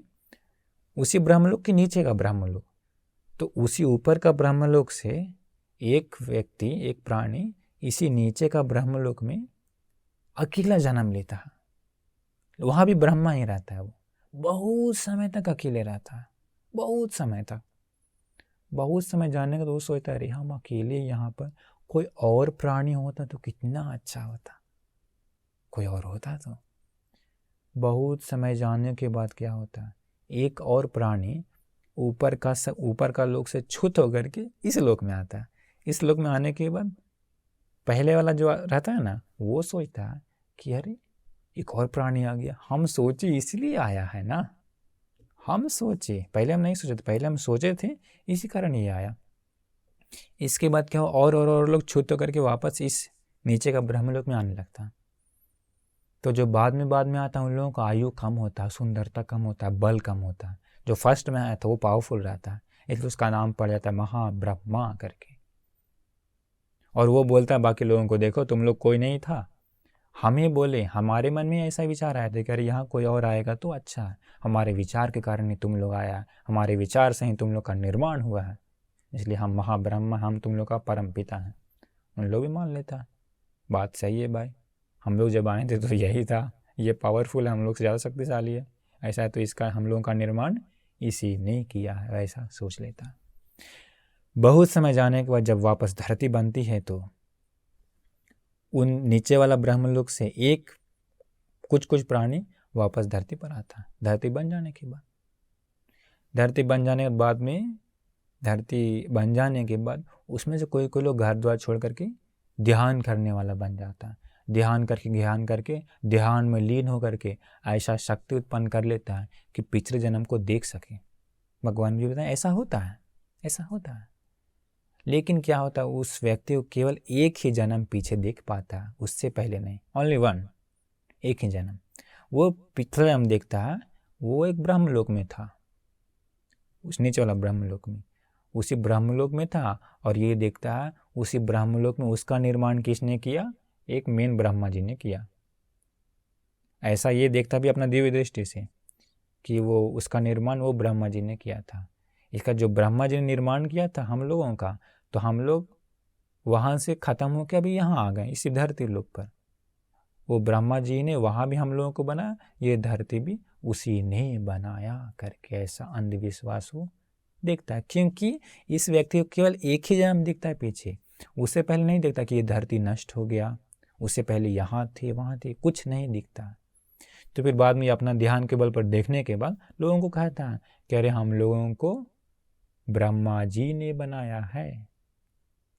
उसी ब्रह्मलोक के नीचे का ब्रह्मलोक। तो उसी ऊपर का ब्रह्मलोक से एक व्यक्ति, एक प्राणी इसी नीचे का ब्रह्मलोक में अकेला जन्म लेता है। वहां भी ब्रह्मा ही रहता है। वो बहुत समय तक अकेले रहता है, बहुत समय तक। बहुत समय जानने का तो वो सोचता है, अरे हम अकेले यहाँ पर, कोई और प्राणी होता तो कितना अच्छा होता, कोई और होता तो। बहुत समय जानने के बाद क्या होता है, एक और प्राणी ऊपर का लोक से छूत होकर के इस लोक में आता है। इस लोक में आने के बाद पहले वाला जो रहता है ना, वो सोचता है कि अरे एक और प्राणी आ गया, हम सोचे इसलिए आया है ना, हम सोचे, पहले हम नहीं सोचे थे, पहले हम सोचे थे इसी कारण ये आया। इसके बाद क्या हो, और लोग छूत होकर के वापस इस नीचे का ब्रह्मलोक में आने लगता है। तो जो बाद में आता है उन लोगों का आयु कम होता है, सुंदरता कम होता है, बल कम होता है। जो फर्स्ट में आया था वो पावरफुल रहता है, इसलिए उसका नाम पड़ जाता है महाब्रह्मा करके। और वो बोलता है बाकी लोगों को, देखो तुम लोग कोई नहीं था, हम ही बोले, हमारे मन में ऐसा विचार आया था कि अरे यहाँ कोई और आएगा तो अच्छा है, हमारे विचार के कारण ही तुम लोग आया, हमारे विचार से ही तुम लोग का निर्माण हुआ है, इसलिए हम महाब्रह्मा, हम तुम लोग का परम पिता हैं। उन लोग भी मान लेता है, बात सही है भाई, हम लोग जब आए थे तो यही था, ये पावरफुल है, हम लोग से ज़्यादा शक्तिशाली है, ऐसा है तो इसका हम लोगों का निर्माण इसी ने किया है, ऐसा सोच लेता है। बहुत समय जाने के बाद जब वापस धरती बनती है तो उन नीचे वाला ब्रह्मलोक से एक कुछ प्राणी वापस धरती पर आता है। धरती बन जाने के बाद उसमें से कोई लोग घर द्वार छोड़ करके ध्यान करने वाला बन जाता है। ध्यान करके ध्यान में लीन होकर के ऐसा शक्ति उत्पन्न कर लेता है कि पिछले जन्म को देख सके। भगवान जी बताएं ऐसा होता है। लेकिन क्या होता है, उस व्यक्ति को केवल एक ही जन्म पीछे देख पाता है, उससे पहले नहीं, ओनली वन, एक ही जन्म। वो पिछले जन्म देखता है, वो एक ब्रह्मलोक में था, उस नीचे वाला ब्रह्मलोक में, उसी ब्रह्मलोक में था। और ये देखता है उसी ब्रह्मलोक में उसका निर्माण किसने किया, एक मेन ब्रह्मा जी ने किया। ऐसा ये देखता भी अपना दिव्य दृष्टि से कि वो उसका निर्माण वो ब्रह्मा जी ने किया था। इसका जो ब्रह्मा जी ने निर्माण किया था हम लोगों का, तो हम लोग वहाँ से ख़त्म होकर अभी यहाँ आ गए इसी धरती लोक पर। वो ब्रह्मा जी ने वहाँ भी हम लोगों को बनाया, ये धरती भी उसी ने बनाया करके ऐसा अंधविश्वास वो देखता है। क्योंकि इस व्यक्ति को केवल एक ही जन्म दिखता है पीछे, उससे पहले नहीं देखता कि ये धरती नष्ट हो गया, उससे पहले यहाँ थे वहाँ थे, कुछ नहीं दिखता। तो फिर बाद में अपना ध्यान के बल पर देखने के बाद लोगों को कहता है कि अरे हम लोगों को ब्रह्मा जी ने बनाया है,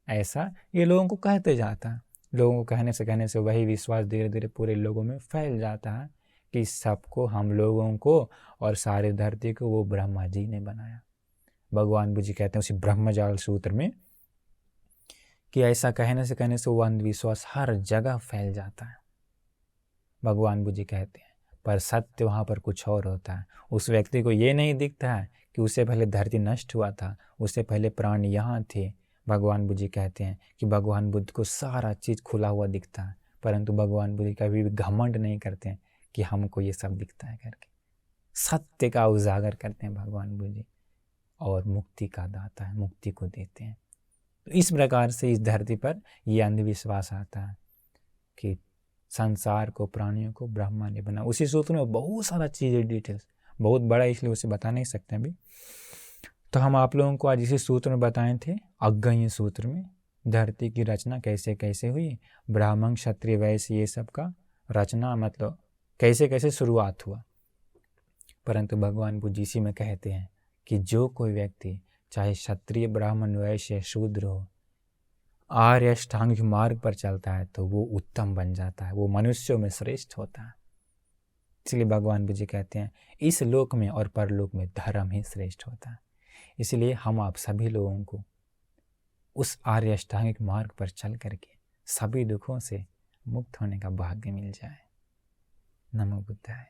ऐसा ये लोगों को कहते जाता है। लोगों को कहने से वही विश्वास धीरे धीरे पूरे लोगों में फैल जाता है कि सबको, हम लोगों को और सारे धरती को वो ब्रह्मा जी ने बनाया। भगवान बुद्ध जी कहते हैं उसी ब्रह्मजाल सूत्र में कि ऐसा कहने से वो अंधविश्वास हर जगह फैल जाता है। भगवान बुद्ध जी कहते हैं पर सत्य वहाँ पर कुछ और होता है। उस व्यक्ति को ये नहीं दिखता है कि उससे पहले धरती नष्ट हुआ था, उससे पहले प्राणी यहाँ थे। भगवान बुद्ध जी कहते हैं कि भगवान बुद्ध को सारा चीज़ खुला हुआ दिखता है, परंतु भगवान बुद्ध कभी भी घमंड नहीं करते हैं कि हमको ये सब दिखता है करके। सत्य का उजागर करते हैं भगवान बुद्ध जी, और मुक्ति का दाता है, मुक्ति को देते हैं। तो इस प्रकार से इस धरती पर यह अंधविश्वास आता है कि संसार को, प्राणियों को ब्रह्मा ने बना। उसी सूत्र में बहुत सारा चीज़ें, डिटेल्स बहुत बड़ा, इसलिए उसे बता नहीं सकते अभी। तो हम आप लोगों को आज इसी सूत्र में बताए थे, अग्गण्य सूत्र में, धरती की रचना कैसे कैसे हुई, ब्राह्मण क्षत्रिय वैश्य ये सब का रचना, मतलब कैसे कैसे शुरुआत हुआ। परंतु भगवान बुद्ध इसी में कहते हैं कि जो कोई व्यक्ति चाहे क्षत्रिय ब्राह्मण वैश्य शूद्र हो, आर्य अष्टांगिक मार्ग पर चलता है तो वो उत्तम बन जाता है, वो मनुष्यों में श्रेष्ठ होता है। इसलिए भगवान बुद्ध जी कहते हैं इस लोक में और परलोक में धर्म ही श्रेष्ठ होता है। इसलिए हम आप सभी लोगों को उस आर्य अष्टांगिक मार्ग पर चल करके सभी दुखों से मुक्त होने का भाग्य मिल जाए। नमो बुद्धाय।